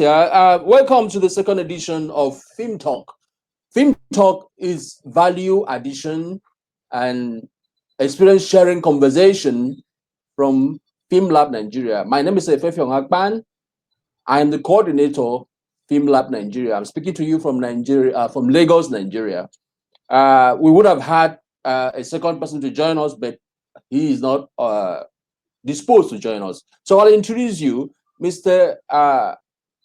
Welcome to the second edition of FilmTalk. FilmTalk is value addition and experience sharing conversation from Film Lab Nigeria. My name is Efefiong Akpan. I am the coordinator, Film Lab Nigeria. I'm speaking to you from Nigeria, from Lagos, Nigeria. We would have had a second person to join us, but he is not disposed to join us. So I'll introduce you, Mr.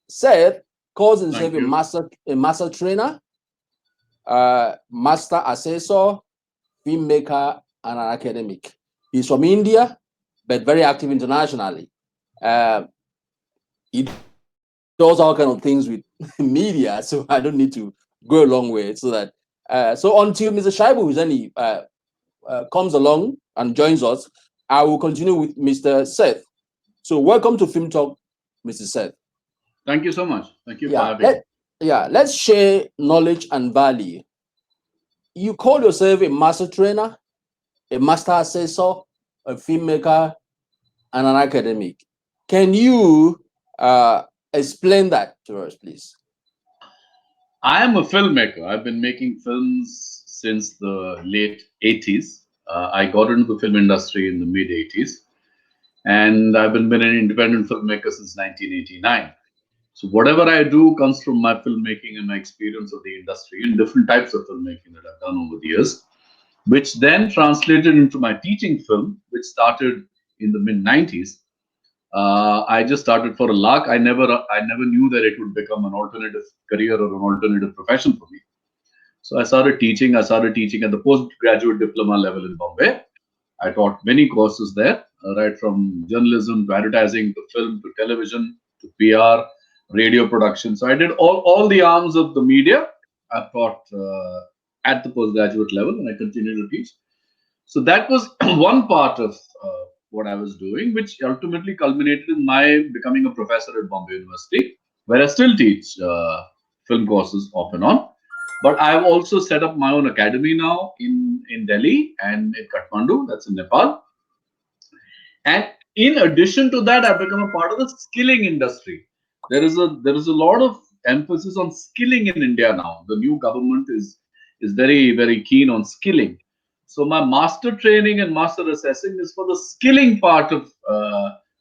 Seth calls himself a master trainer, master assessor, filmmaker, and an academic. He's from India, but very active internationally. He does all kind of things with media, so I don't need to go a long way. So that so until Mr. Shaibu Hussaini comes along and joins us, I will continue with Mr. Seth. So welcome to Film Talk, Mr. Seth. Thank you so much. Thank you for having me. Let's share knowledge and value. You call yourself a master trainer, a master assessor, a filmmaker, and an academic. Can you explain that to us, please? I am a filmmaker. I've been making films since the late 80s. I got into the film industry in the mid 80s. And I've been an independent filmmaker since 1989. So whatever I do comes from my filmmaking and my experience of the industry and different types of filmmaking that I've done over the years, which then translated into my teaching film, which started in the mid 90s. I just started for a lark. I never knew that it would become an alternative career or an alternative profession for me. So I started teaching. I started teaching at the postgraduate diploma level in Bombay. I taught many courses there, right from journalism to advertising to film to television to PR, radio production. So I did all the arms of the media. I taught at the postgraduate level, and I continue to teach. So that was one part of what I was doing, which ultimately culminated in my becoming a professor at Bombay University, where I still teach film courses off and on. But I've also set up my own academy now in Delhi and in Kathmandu, that's in Nepal. And in addition to that, I've become a part of the skilling industry. There is a lot of emphasis on skilling in India now. The new government is very keen on skilling. So my master training and master assessing is for the skilling part of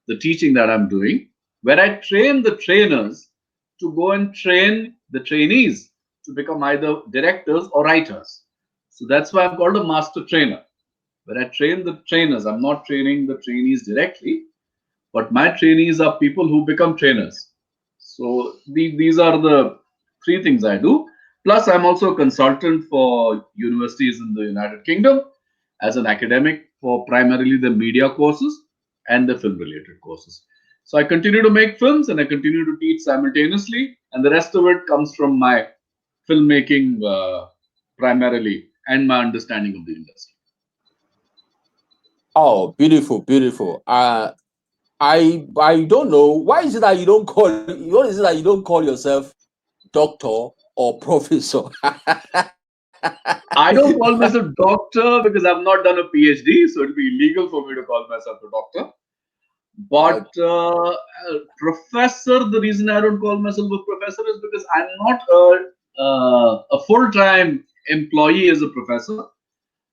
the teaching that I'm doing, where I train the trainers to go and train the trainees to become either directors or writers. So that's why I'm called a master trainer, where I train the trainers. I'm not training the trainees directly, but my trainees are people who become trainers. So these are the three things I do. Plus, I'm also a consultant for universities in the United Kingdom as an academic for primarily the media courses and the film related courses. So I continue to make films and I continue to teach simultaneously, and the rest of it comes from my filmmaking primarily and my understanding of the industry. Oh, beautiful, beautiful. I don't know why is it that you don't call what is it that you don't call yourself doctor or professor? I don't call myself doctor because I've not done a PhD, so it'll be illegal for me to call myself a doctor. But professor, the reason I don't call myself a professor is because I'm not a full-time employee as a professor.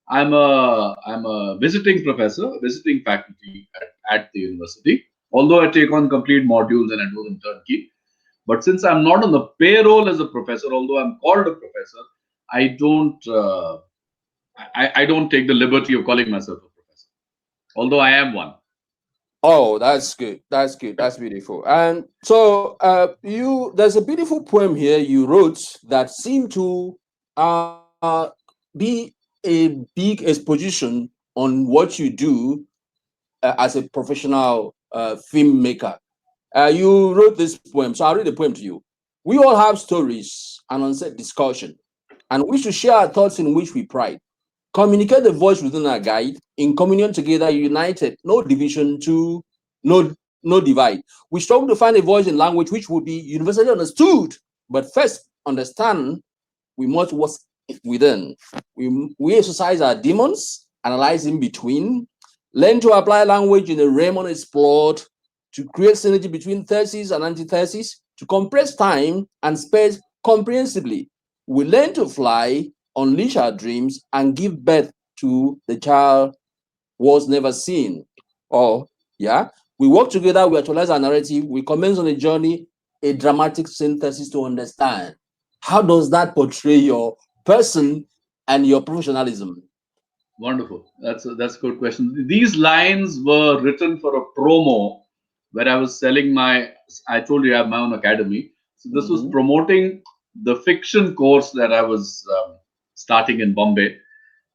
I'm a visiting professor, visiting faculty at the university. Although I take on complete modules and I do them turnkey, but since I'm not on the payroll as a professor, although I'm called a professor, I don't I don't take the liberty of calling myself a professor, although I am one. Oh, that's good. That's good. That's beautiful. And so, there's a beautiful poem here you wrote that seemed to be a big exposition on what you do as a professional filmmaker. You wrote this poem, so I'll read the poem to you. We all have stories and unsaid discussion, and wish to share our thoughts in which we pride. Communicate the voice within our guide, in communion together, united, no division, to no divide. We struggle to find a voice in language which will be universally understood, but first understand we must what's within. We exercise our demons, analyze in between, learn to apply language in the realm unexplored, to create synergy between thesis and antithesis, to compress time and space comprehensively. We learn to fly, unleash our dreams, and give birth to the child was never seen. Or, yeah, we work together, we actualize our narrative, we commence on a journey, a dramatic synthesis to understand. How does that portray your person and your professionalism? Wonderful. That's a good question. These lines were written for a promo where I was selling my. I told you I have my own academy. So this was Mhm. promoting the fiction course that I was starting in Bombay.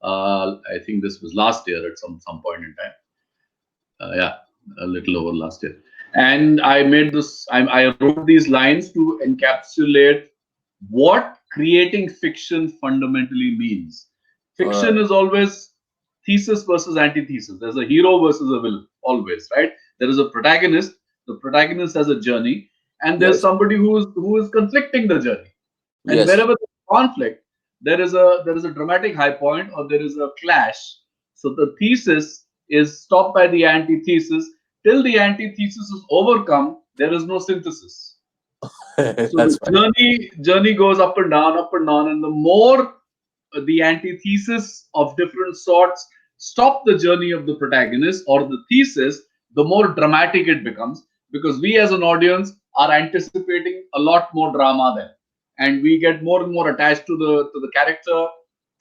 I think this was last year at some point in time. Yeah, a little over last year. And I made this. I wrote these lines to encapsulate what creating fiction fundamentally means. All Fiction right. is always thesis versus antithesis. There's a hero versus a villain, always, right? There is a protagonist. The protagonist has a journey, and there's Yes. somebody who is conflicting the journey. And Yes. wherever there's conflict, there is a dramatic high point or there is a clash. So the thesis is stopped by the antithesis. Till the antithesis is overcome, there is no synthesis. So the That's fine. journey goes up and down, and the more the antithesis of different sorts stop the journey of the protagonist or the thesis, the more dramatic it becomes because we as an audience are anticipating a lot more drama then, and we get more and more attached to the character,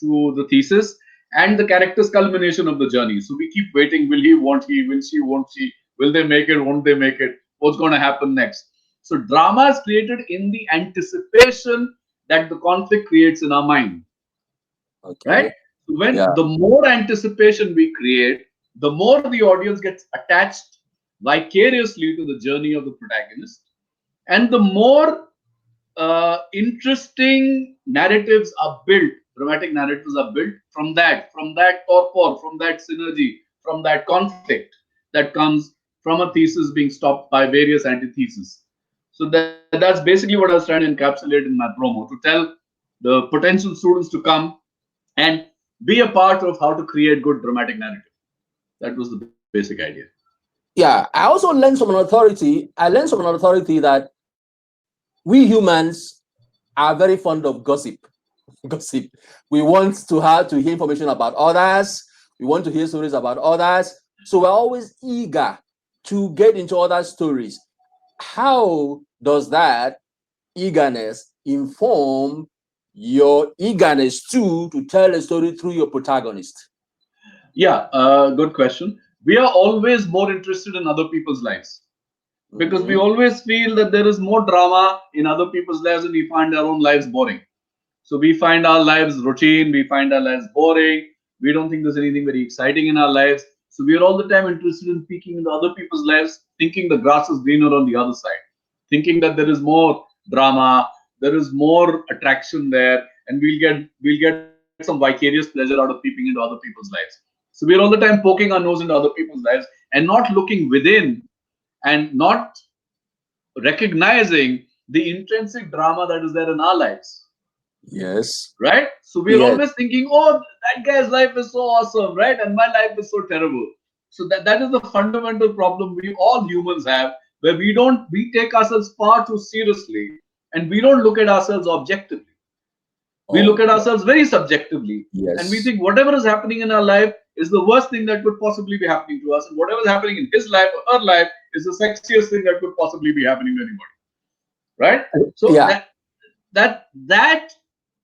to the thesis, and the character's culmination of the journey. So we keep waiting. Will he? Won't he? Will she? Won't she? Will they make it? Won't they make it? What's going to happen next? So drama is created in the anticipation that the conflict creates in our mind, right? Okay. So when Yeah. the more anticipation we create, the more the audience gets attached vicariously to the journey of the protagonist, and the more interesting narratives are built, dramatic narratives are built from that torpor, from that synergy, from that conflict that comes from a thesis being stopped by various antitheses. So that's basically what I was trying to encapsulate in my promo to tell the potential students to come and be a part of how to create good dramatic narrative. That was the basic idea. Yeah. I also learned from an authority. I learned from an authority that we humans are very fond of gossip. Gossip. We want to have to hear information about others. We want to hear stories about others. So we're always eager to get into other stories. How does that eagerness inform your eagerness to tell a story through your protagonist? Yeah, good question. We are always more interested in other people's lives because we Mhm. always feel that there is more drama in other people's lives and we find our own lives boring. So we find our lives routine, we find our lives boring, we don't think there's anything very exciting in our lives. So we are all the time interested in peeking into other people's lives, thinking the grass is greener on the other side, thinking that there is more drama, there is more attraction there, and we'll get some vicarious pleasure out of peeping into other people's lives. So we're all the time poking our nose into other people's lives and not looking within and not recognizing the intrinsic drama that is there in our lives, Yes. right? So we're Yes. always thinking, oh, that guy's life is so awesome, right? And my life is so terrible. So that is the fundamental problem we all humans have, where we take ourselves far too seriously and we don't look at ourselves objectively. We look Oh, at ourselves very subjectively, and we yes. think whatever is happening in our life is the worst thing that could possibly be happening to us, and whatever is happening in his life or her life is the sexiest thing that could possibly be happening to anybody, right? So Yeah. that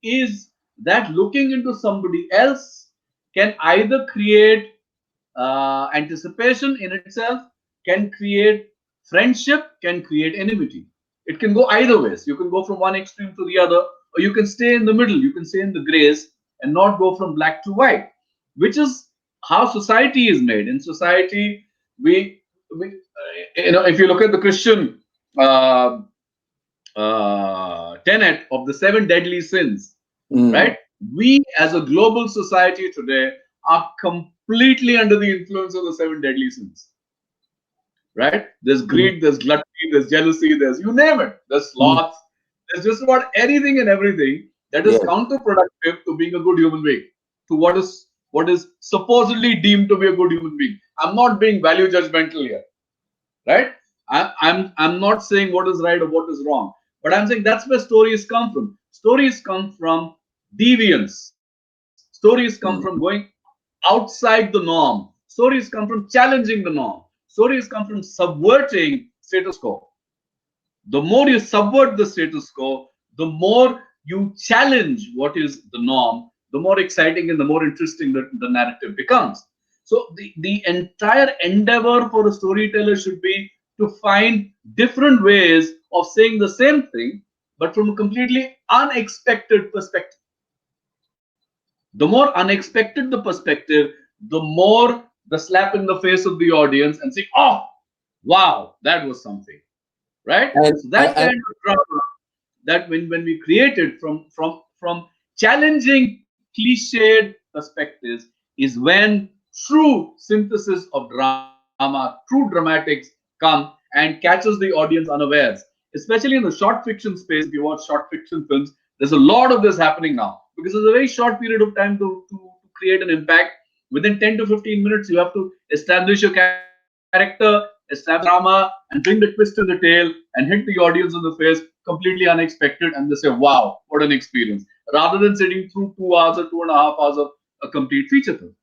is that looking into somebody else can either create anticipation in itself, can create friendship, can create enmity. It can go either ways. You can go from one extreme to the other, or you can stay in the middle. You can stay in the grays and not go from black to white, which is how society is made. In society, we if you look at the Christian uh, tenet of the seven deadly sins, Mm. right? We as a global society today are completely under the influence of the seven deadly sins, right? There's Mm. greed, there's gluttony, there's jealousy, there's you name it, there's Mm. sloth, there's just about anything and everything that is Yes. counterproductive to being a good human being, to what is supposedly deemed to be a good human being. I'm not being value judgmental here, right? I'm not saying what is right or what is wrong, but I'm saying that's where stories come from. Stories come from deviance. Stories come from going mm, outside the norm. Stories come from challenging the norm. Stories come from subverting status quo. The more you subvert the status quo, the more you challenge what is the norm, the more exciting and the more interesting the narrative becomes. So the entire endeavor for a storyteller should be to find different ways of saying the same thing, but from a completely unexpected perspective. The more unexpected the perspective, the more the slap in the face of the audience and say, oh, wow, that was something, right? and So that kind of drama that when we create it from challenging cliched perspectives is when true synthesis of drama, true dramatics come and catches the audience unawares. Especially in the short fiction space, if you watch short fiction films, there's a lot of this happening now because it's a very short period of time to create an impact. Within 10 to 15 minutes, you have to establish your character, establish the drama, and bring the twist in the tail and hit the audience in the face completely unexpected, and they say, wow, what an experience. Rather than sitting through 2 hours or 2.5 hours of a complete feature film.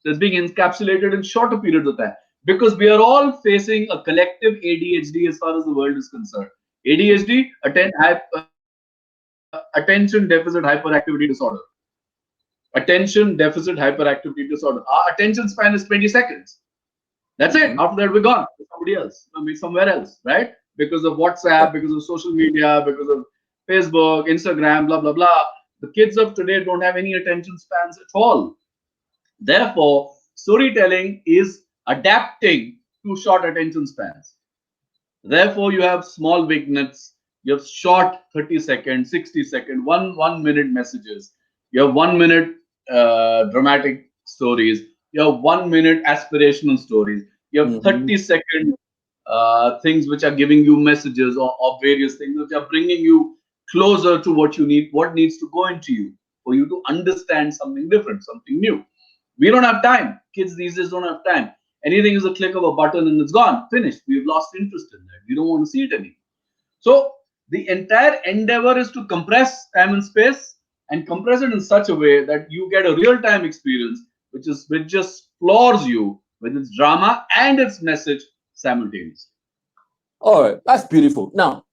So it's being encapsulated in shorter periods of time because we are all facing a collective ADHD as far as the world is concerned. ADHD, attention deficit hyperactivity disorder. Attention deficit hyperactivity disorder. Our attention span is 20 seconds. That's it. mhm. After that, we're gone. Somebody else. I mean, somewhere else, right? Because of WhatsApp, because of social media, because of Facebook, Instagram, blah, blah, blah. The kids of today don't have any attention spans at all. Therefore, storytelling is adapting to short attention spans. Therefore, you have small vignettes, you have short 30 second, 60 second, 1 minute messages, you have 1 minute dramatic stories, you have 1 minute aspirational stories, you have Mhm. 30 second things which are giving you messages or various things which are bringing you closer to what you need, what needs to go into you for you to understand something different, something new. We don't have time. Kids these days don't have time. Anything is a click of a button and it's gone, finished. We've lost interest in that. We don't want to see it anymore. So the entire endeavor is to compress time and space and compress it in such a way that you get a real-time experience, which just floors you with its drama and its message simultaneously. All right, that's beautiful. Now,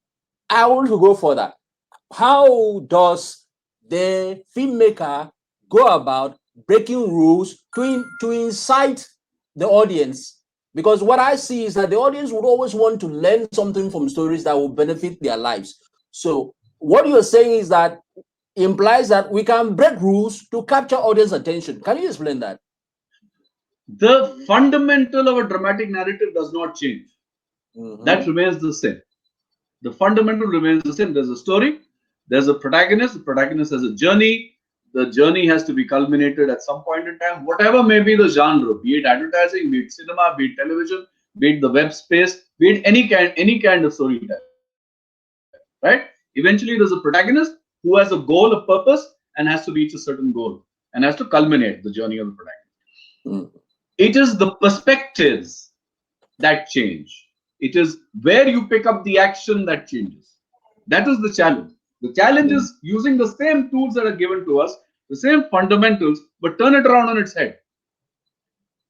I want to go further. How does the filmmaker go about breaking rules to incite the audience? Because what I see is that the audience would always want to learn something from stories that will benefit their lives. So, what you're saying is that implies that we can break rules to capture audience attention. Can you explain that? The fundamental of a dramatic narrative does not change. That Mm-hmm. remains the same. The fundamental remains the same. There's a story, there's a protagonist, the protagonist has a journey, the journey has to be culminated at some point in time, whatever may be the genre, be it advertising, be it cinema, be it television, be it the web space, be it any kind of storytelling, right? Eventually there's a protagonist who has a goal, a purpose, and has to reach a certain goal and has to culminate the journey of the protagonist. Mm-hmm. It is the perspectives that change. It is where you pick up the action that changes. That is the challenge. The challenge is using the same tools that are given to us, the same fundamentals, but turn it around on its head.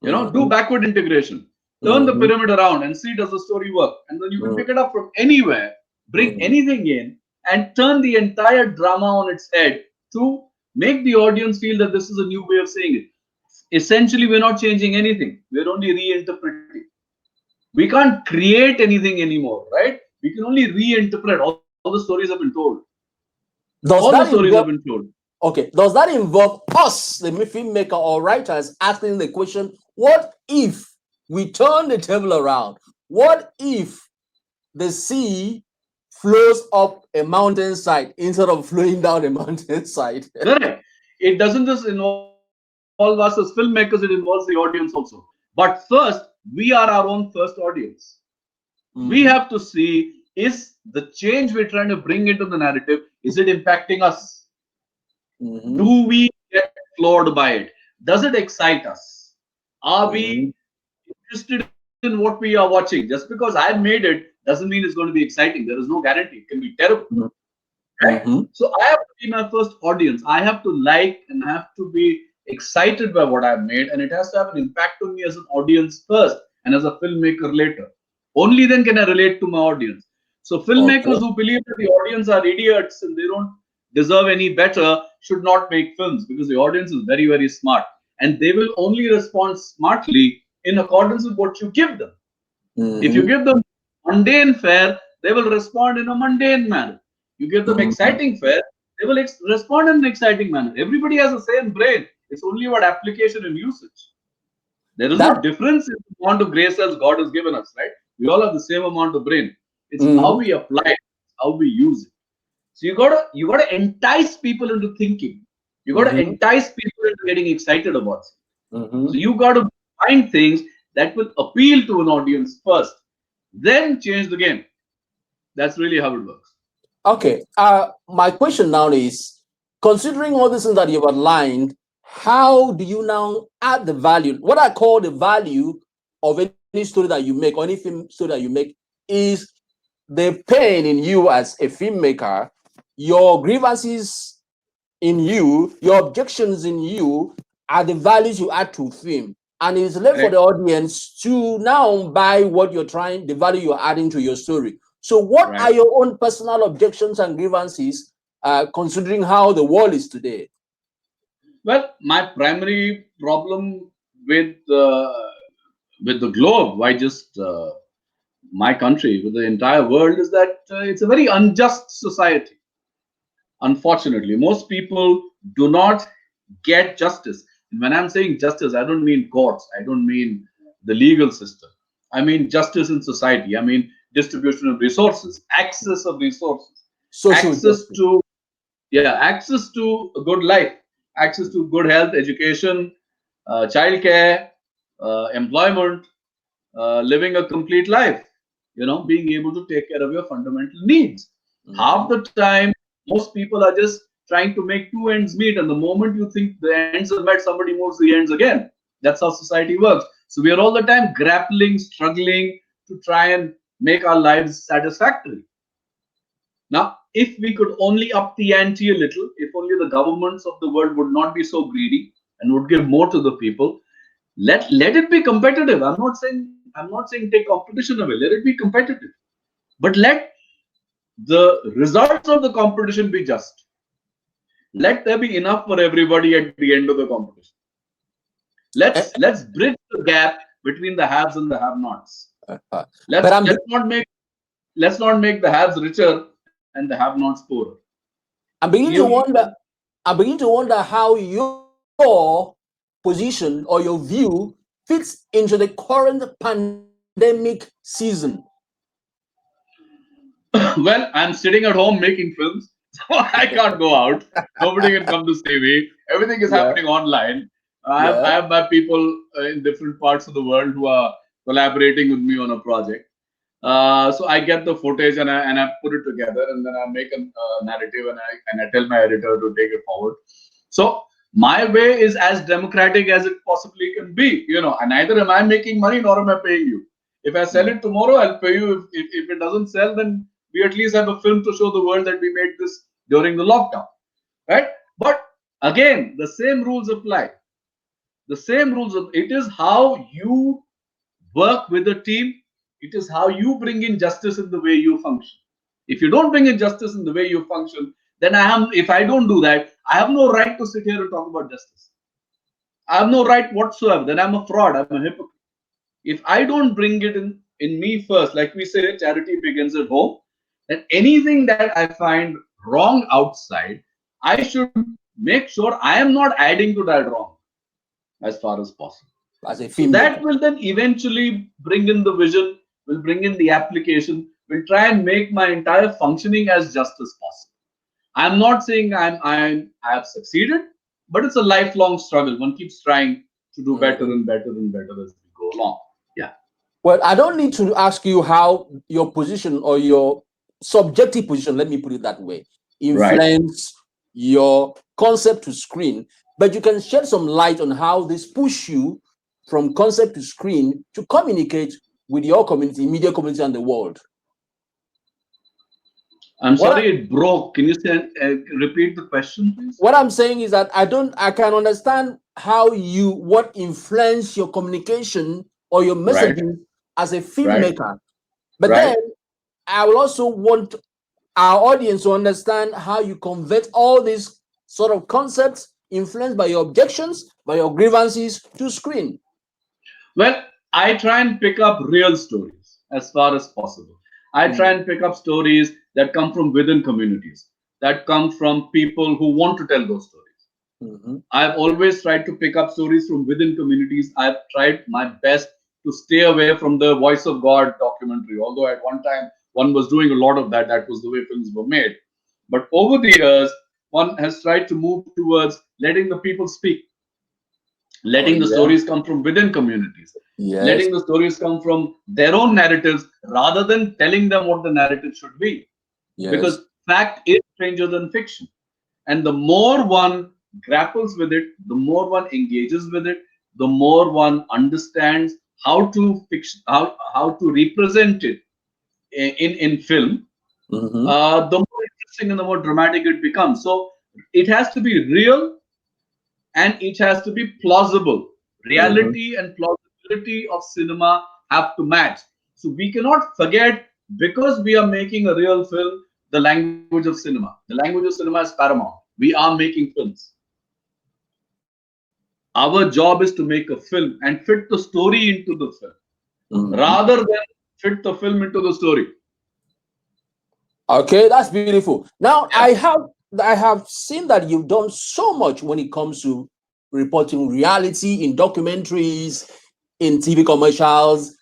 Do Mm-hmm. backward integration. Turn the Mm-hmm. pyramid around and see does the story work. And then you can Mm-hmm. pick it up from anywhere, bring Mm-hmm. anything in, and turn the entire drama on its head to make the audience feel that this is a new way of saying it. Essentially, we're not changing anything. We're only reinterpreting. We can't create anything anymore, right? We can only reinterpret. All the stories have been told. All Does the that stories have involve been told. Okay, does that involve us, the filmmaker or writers, asking the question, what if we turn the table around? What if the sea flows up a mountainside instead of flowing down a mountainside? Correct. It doesn't just involve us as filmmakers, it involves the audience also. But first, we are our own first audience. We have to see, is the change we're trying to bring into the narrative, is it impacting us? Mm-hmm. Do we get floored by it? Does it excite us? Are Mm-hmm. we interested in what we are watching? Just because I made it doesn't mean it's going to be exciting. There is no guarantee. It can be terrible. Right? Mm-hmm. So I have to be my first audience. I have to like and have to be excited by what I've made, and it has to have an impact on me as an audience first and as a filmmaker later. Only then can I relate to my audience. So filmmakers Okay. who believe that the audience are idiots and they don't deserve any better should not make films, because the audience is very, very smart, and they will only respond smartly in accordance with what you give them. If you Mm-hmm. give them mundane fare, they will respond in a mundane manner. You give them Mm-hmm. exciting fare, they will respond in an exciting manner. Everybody has the same brain. It's only about application and usage. There is no That. difference in the amount of gray cells God has given us, right? We all have the same amount of brain. It's how Mm-hmm. we apply it, how we use it. So you gotta entice people into thinking. You gotta Mm-hmm. entice people into getting excited about it. So Mm-hmm. you got to find things that will appeal to an audience first, then change the game. That's really how it works. Okay. My question now is, considering all this things that you've outlined, how do you now add the value? What I call the value of any story that you make, or any film story that you make, is the pain in you as a filmmaker, your grievances in you, your objections in you are the values you add to film. And it's left for Correct. the audience to now buy what you're trying, the value you're adding to your story. So, what are Right. your own personal objections and grievances, considering how the world is today? Well, my primary problem with the globe, why just my country, with the entire world, is that it's a very unjust society. Unfortunately, most people do not get justice. And when I'm saying justice, I don't mean courts, I don't mean the legal system. I mean justice in society. I mean distribution of resources, access of resources, Social access justice. to access to a good life, access to good health, education, childcare, employment, living a complete life, being able to take care of your fundamental needs. Half Mhm. the time, most people are just trying to make two ends meet, and the moment you think the ends are met, somebody moves the ends again. That's how society works. So we are all the time grappling, struggling to try and make our lives satisfactory. Now, if we could only up the ante a little, if only the governments of the world would not be so greedy and would give more to the people, let it be competitive. I'm not saying take competition away. Let it be competitive, but let the results of the competition be just. Let there be enough for everybody at the end of the competition. Eh, Let's bridge the gap between the haves and the have-nots. uh, Let's but let's not make let's not make the haves richer and the have-nots poorer. I'm beginning to You, wonder. I'm beginning to wonder how your position or your view fits into the current pandemic season. well, I'm sitting at home making films, so I can't go out. Nobody can come to see me. Everything is Yeah, happening online. I yeah. have my people in different parts of the world who are collaborating with me on a project. So I get the footage and I put it together, and then I make a narrative, and I tell my editor to take it forward. So my way is as democratic as it possibly can be. And neither am I making money nor am I paying you. If I sell Mm. it tomorrow, I'll pay you. If it doesn't sell, then we at least have a film to show the world that we made this during the lockdown, right? But again, the same rules apply. The same rules. It is how you work with a team. It is how you bring in justice in the way you function. If you don't bring in justice in the way you function, then if I don't do that, I have no right to sit here and talk about justice. I have no right whatsoever. Then I'm a fraud. I'm a hypocrite. If I don't bring it in me first, like we say, charity begins at home, then anything that I find wrong outside, I should make sure I am not adding to that wrong as far as possible. As a So filmmaker. that will then eventually bring in the vision, will bring in the application, will try and make my entire functioning as just as possible. I'm not saying I have succeeded, but it's a lifelong struggle. One keeps trying to do better Mhm. and better and better as we go along. Yeah. Well, I don't need to ask you how your position or your subjective position, let me put it that way, Right. influence your concept to screen, but you can shed some light on how this push you from concept to screen to communicate with your community, media community, and the world. I'm What sorry, I, it broke. Can you repeat the question, please? what I'm saying is that I can understand how you what influence your communication or your Right, messaging as a right, filmmaker. But then right. I will also want our audience to understand how you convert all these sort of concepts influenced by your objections, by your grievances to screen. Well, I try and pick up real stories as far as possible. I try Mm, and pick up stories that come from within communities, that come from people who want to tell those stories. mhm. I've always tried to pick up stories from within communities. I've tried my best to stay away from the Voice of God documentary, although at one time one was doing a lot of that. That was the way films were made. But over the years, one has tried to move towards letting the people speak, Oh letting the yeah. stories come from within communities, Yes. letting the stories come from their own narratives rather than telling them what the narrative should be. Because Yes. fact is stranger than fiction. And the more one grapples with it, the more one engages with it, the more one understands how to represent it in film, Hmm. the more interesting and the more dramatic it becomes. So it has to be real and it has to be plausible. Hmm. Reality and plausibility of cinema have to match. So we cannot forget, because we are making a real film, the language of cinema. The language of cinema is paramount. We are making films. Our job is to make a film and fit the story into the film Hmm. rather than fit the film into the story. Okay, that's beautiful. Now Yeah. I have seen that you've done so much when it comes to reporting reality in documentaries, in TV commercials,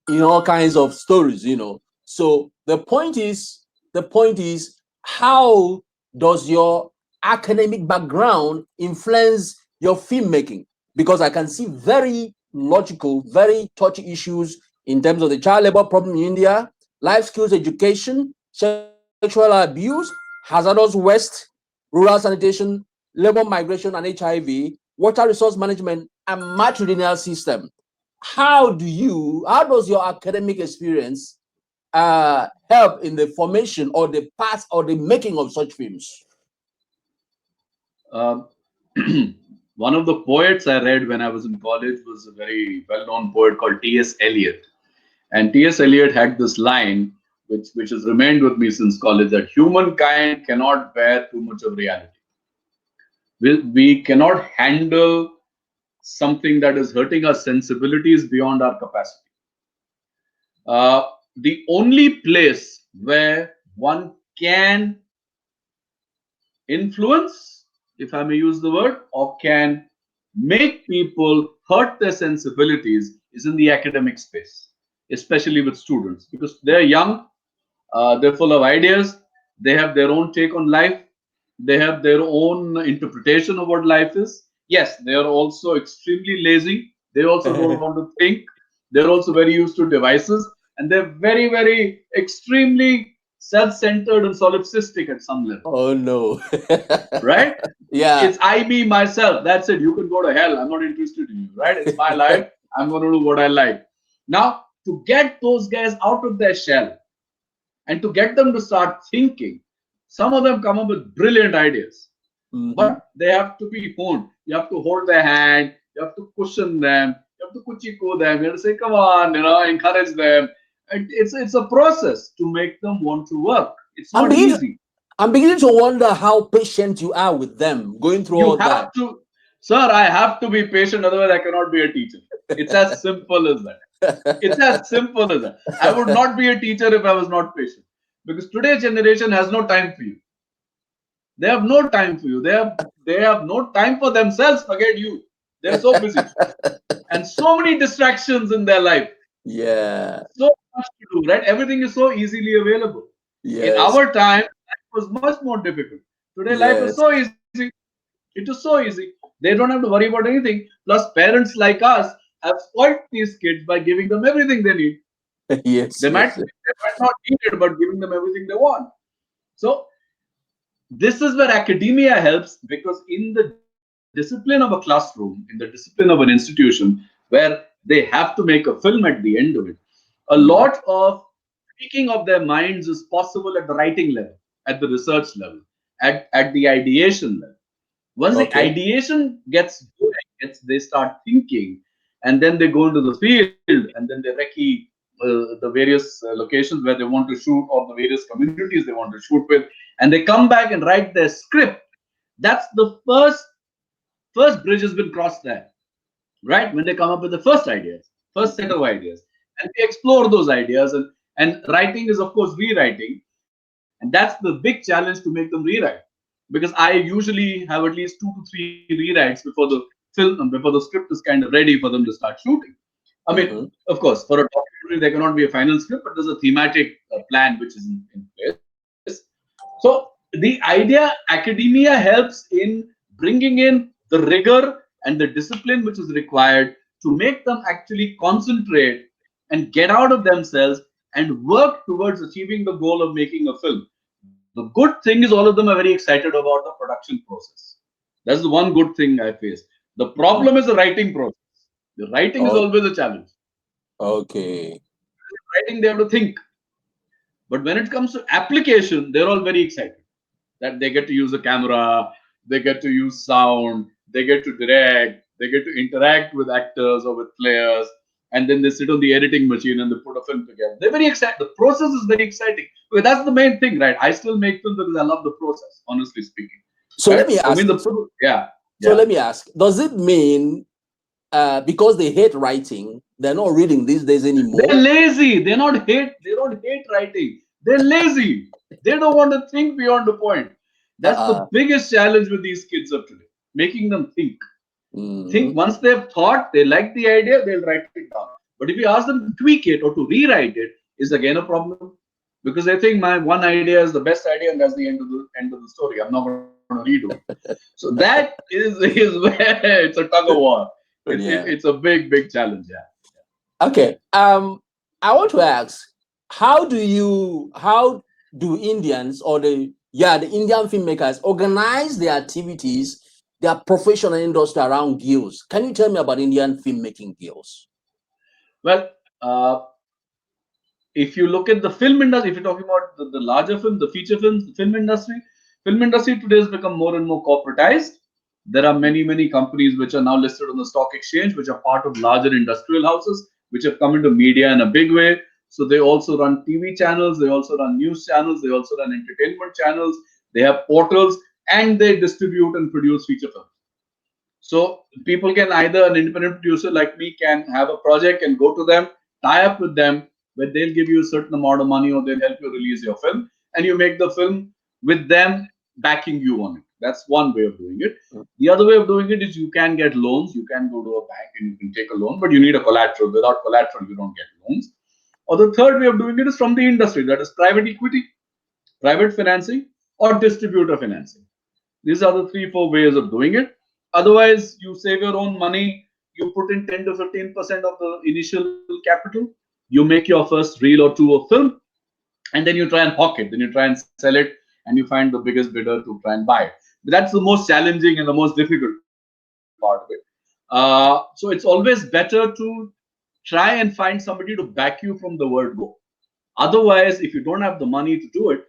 in all kinds of stories, So the point is, how does your academic background influence your filmmaking? Because I can see very logical, very touchy issues in terms of the child labor problem in India, life skills education, sexual abuse, hazardous waste, rural sanitation, labor migration and HIV, water resource management, and matrilineal system. How does your academic experience help in the formation or the path or the making of such films? Um, one of the poets I read when I was in college was a very well known poet called T.S. Eliot. And T.S. Eliot had this line, which has remained with me since college, that humankind cannot bear too much of reality. We cannot handle something that is hurting our sensibilities beyond our capacity. The only place where one can influence, if I may use the word, or can make people hurt their sensibilities is in the academic space, especially with students, because they're young, they're full of ideas, they have their own take on life, they have their own interpretation of what life is. Yes, they are also extremely lazy, they also don't want to think, they're also very used to devices, and they're very, very extremely self centered and solipsistic at some level, Oh no. right? Yeah. It's I, me, myself. That's it. You can go to hell. I'm not interested in you, right? It's my life. I'm going to do what I like. Now, to get those guys out of their shell and to get them to start thinking, some of them come up with brilliant ideas, Mhm. but they have to be honed. You have to hold their hand, you have to cushion them, you have to kuchiko them, you have to say, come on, encourage them. And it's a process to make them want to work. It's I'm not beginning easy. I'm beginning to wonder how patient you are with them going through You all that. have to, sir, I have to be patient, otherwise, I cannot be a teacher. It's as simple as that. It's as simple as that. I would not be a teacher if I was not patient. Because today's generation has no time for you. They have no time for you. They have no time for themselves. Forget you. They're so busy. And so many distractions in their life. Yeah. So much to do, right? Everything is so easily available. In Yes. our time, life was much more difficult. Today, life is Yes. so easy. It is so easy. They don't have to worry about anything. Plus, parents like us have spoiled these kids by giving them everything they need. Yes. Yes. They might not need it, but giving them everything they want. So this is where academia helps, because in the discipline of a classroom, in the discipline of an institution, where they have to make a film at the end of it, a lot Mhm. of tweaking of their minds is possible at the writing level, at the research level, at the ideation level. Once the Okay. ideation gets going, they start thinking, and then they go into the field, and then they recce the various locations where they want to shoot, or the various communities they want to shoot with, and they come back and write their script. That's the first bridge has been crossed there, right? When they come up with the first ideas, first set of ideas, and we explore those ideas, and writing is of course rewriting, and that's the big challenge to make them rewrite, because I usually have at least 2 to 3 rewrites before the film, before the script is kind of ready for them to start shooting. I mean, Mm-hmm. of course, for a documentary there cannot be a final script, but there's a thematic plan which is in place. So the idea, academia helps in bringing in the rigor and the discipline which is required to make them actually concentrate and get out of themselves and work towards achieving the goal of making a film. The good thing is all of them are very excited about the production process. That's the one good thing I face. The problem is the writing process. The writing is Oh, always a challenge. okay. Writing, they have to think. But when it comes to application, they're all very excited that they get to use a camera, they get to use sound, they get to direct, they get to interact with actors or with players, and then they sit on the editing machine and they put a film together. They're very excited. The process is very exciting. Because that's the main thing, right? I still make films because I love the process, honestly speaking. So let Right? me For me, ask. yeah, So yeah. let me ask. Does it mean because they hate writing, they're not reading these days They're anymore? lazy. They don't hate writing. They're lazy. They don't want to think beyond the point. That's Uh-uh. the biggest challenge with these kids of today. Making them think. Mm-hmm. Think once they've thought, they like the idea, they'll write it down. But if you ask them to tweak it or to rewrite it, is again a problem. Because they think my one idea is the best idea and that's the end of the story. I'm not going to redo it. So that is where it's a tug of war. It's Yeah. a big challenge. Yeah. Okay. I want to ask, how do Indians or the Indian filmmakers organize their activities, their professional industry around guilds? Can you tell me about Indian filmmaking guilds? Well, if you look at the film industry, if you're talking about the larger film, the feature films, the film industry today has become more and more corporatized. There are many companies which are now listed on the stock exchange, which are part of larger industrial houses, which have come into media in a big way. So they also run TV channels, they also run news channels, they also run entertainment channels, they have portals, and they distribute and produce feature films. So people can either an independent producer like me can have a project and go to them, tie up with them, where they'll give you a certain amount of money or they'll help you release your film, and you make the film with them backing you on it. That's one way of doing it. The other way of doing it is you can get loans. You can go to a bank and you can take a loan, but you need a collateral. Without collateral, you don't get loans. Or the third way of doing it is from the industry, that is private equity, private financing, or distributor financing. These are the 3, 4 ways of doing it. Otherwise, you save your own money. You put in 10 to 15% of the initial capital. You make your first reel or two of film, and then you try and hawk it. Then you try and sell it, and you find the biggest bidder to try and buy it. But that's the most challenging and the most difficult part of it. So it's always better to try and find somebody to back you from the word go. Otherwise, if you don't have the money to do it,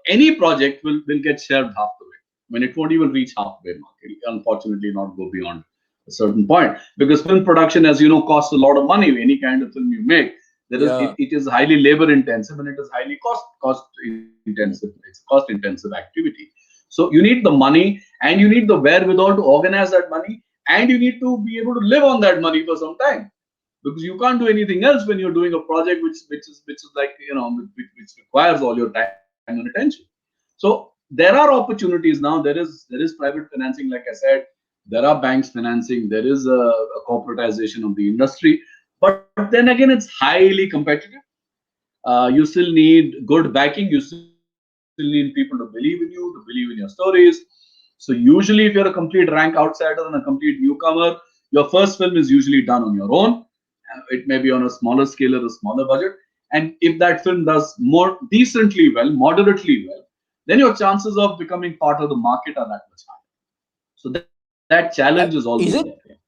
any project will get shelved half the way. When it won't even reach halfway mark. It unfortunately not go beyond a certain point, because film production, as you know, costs a lot of money. Any kind of film you make, Yeah. it is highly labor intensive and it is highly cost intensive. It's a cost intensive activity. So you need the money and you need the wherewithal to organize that money, and you need to be able to live on that money for some time, because you can't do anything else when you're doing a project which is like, which requires all your time and attention. So there are opportunities now. There is private financing, like I said. There are banks financing. There is a corporatization of the industry, but then again, it's highly competitive. You still need good backing. You still need people to believe in you, to believe in your stories. So usually, if you're a complete rank outsider and a complete newcomer, your first film is usually done on your own. It may be on a smaller scale or a smaller budget. And if that film does more decently well, moderately well, then your chances of becoming part of the market are that much higher. So that challenge is always there. Is it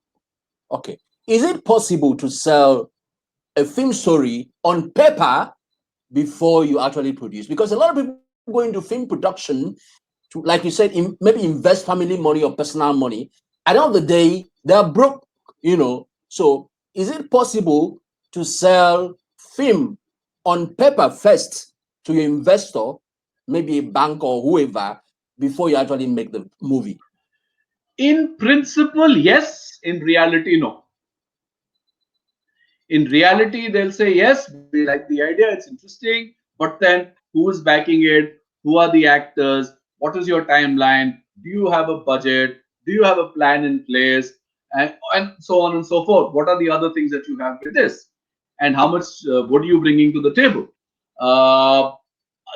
okay? Is it possible to sell a film story on paper before you actually produce? Because a lot of people go into film production to, like you said, maybe invest family money or personal money. At the end of the day, they're broke. So is it possible to sell film on paper first to your investor, maybe a bank or whoever, before you actually make the movie? In principle, yes. In reality, no. In reality, they'll say, yes, we like the idea, it's interesting, but then who is backing it? Who are the actors? What is your timeline? Do you have a budget? Do you have a plan in place? And so on and so forth. What are the other things that you have with this? And how much, what are you bringing to the table? Uh,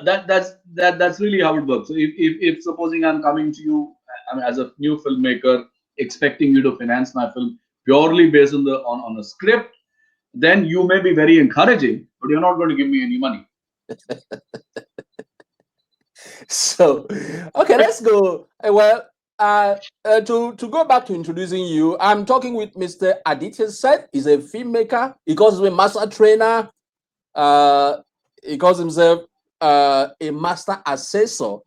that's really how it works. So if supposing I'm coming to you, I mean, as a new filmmaker, expecting you to finance my film purely based on on a script, then you may be very encouraging, but you're not going to give me any money. So, okay, let's go. Well, to go back to introducing you, I'm talking with Mr. Aditya Seth. He's a filmmaker. He calls himself a master trainer. Uh, he calls himself a master assessor.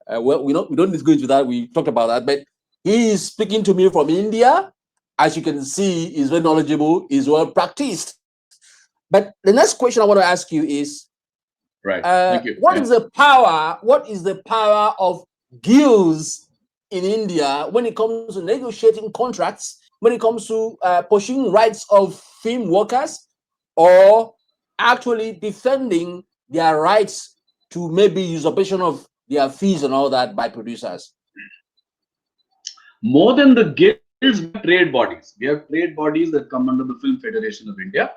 Well, we don't need to go into that. We talked about that, but he is speaking to me from India. As you can see, he's very knowledgeable. He's well practiced. But the next question I want to ask you is, Right. Thank you. what is Yeah. the power? What is the power of guilds in India when it comes to negotiating contracts? When it comes to pursuing rights of film workers, or actually defending their rights to maybe usurpation of their fees and all that by producers? More than the guilds, we have trade bodies. We have trade bodies that come under the Film Federation of India.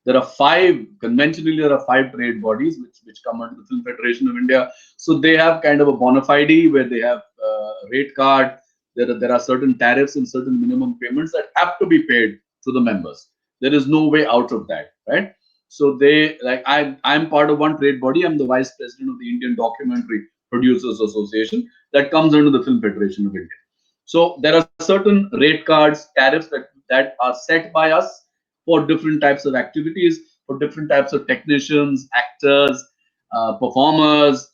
There are five, conventionally, there are five trade bodies which come under the Film Federation of India. So they have kind of a bona fide where they have rate card. There are certain tariffs and certain minimum payments that have to be paid to the members. There is no way out of that, right? So they, like, I'm part of one trade body. I'm the vice president of the Indian Documentary Producers Association that comes under the Film Federation of India. So there are certain rate cards, tariffs that are set by us for different types of activities, for different types of technicians, actors, performers,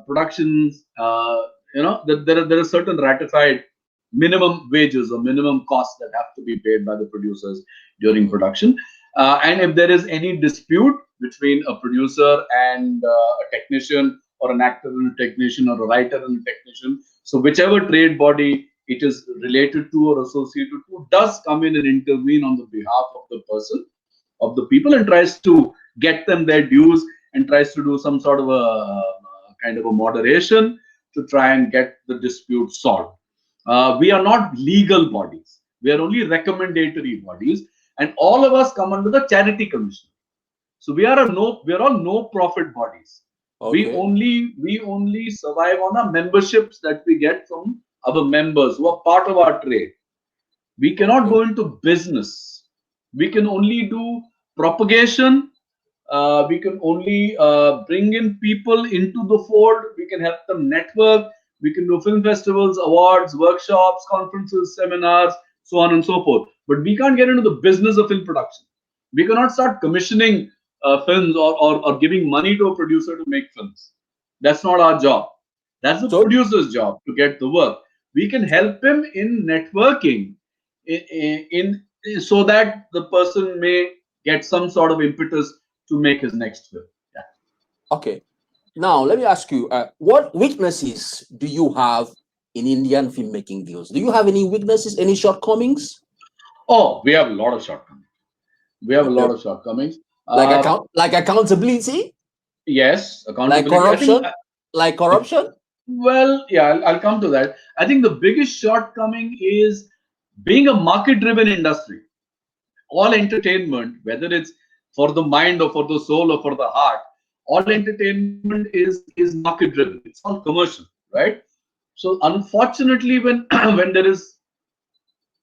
productions. There are certain ratified minimum wages or minimum costs that have to be paid by the producers during production. And if there is any dispute between a producer and a technician, or an actor and a technician, or a writer and a technician, so whichever trade body it is related to or associated to does come in and intervene on the behalf of the person, of the people, and tries to get them their dues, and tries to do some sort of a kind of a moderation to try and get the dispute solved. We are not legal bodies. We are only recommendatory bodies, and all of us come under the charity commission. So we are all no profit bodies. Okay. We only survive on our memberships that we get from our members who are part of our trade. We cannot Okay. go into business. We can only do propagation. We can only bring in people into the fold. We can help them network. We can do film festivals, awards, workshops, conferences, seminars, so on and so forth. But we can't get into the business of film production. We cannot start commissioning films, or giving money to a producer to make films. That's not our job. That's the So producer's job to get the work. We can help him in networking, so that the person may get some sort of impetus to make his next film. Yeah. okay. Now let me ask you, what weaknesses do you have in Indian filmmaking deals? Do you have any weaknesses, any shortcomings? Oh, we have a lot of shortcomings. We have a Okay. lot of shortcomings. Like Uh, accountability, yes, like accountability. I think, corruption, like corruption. well, yeah, I'll come to that. I think the biggest shortcoming is being a market driven industry. All entertainment, whether it's for the mind or for the soul or for the heart, all entertainment is market driven. It's all commercial, right? So unfortunately, when when there is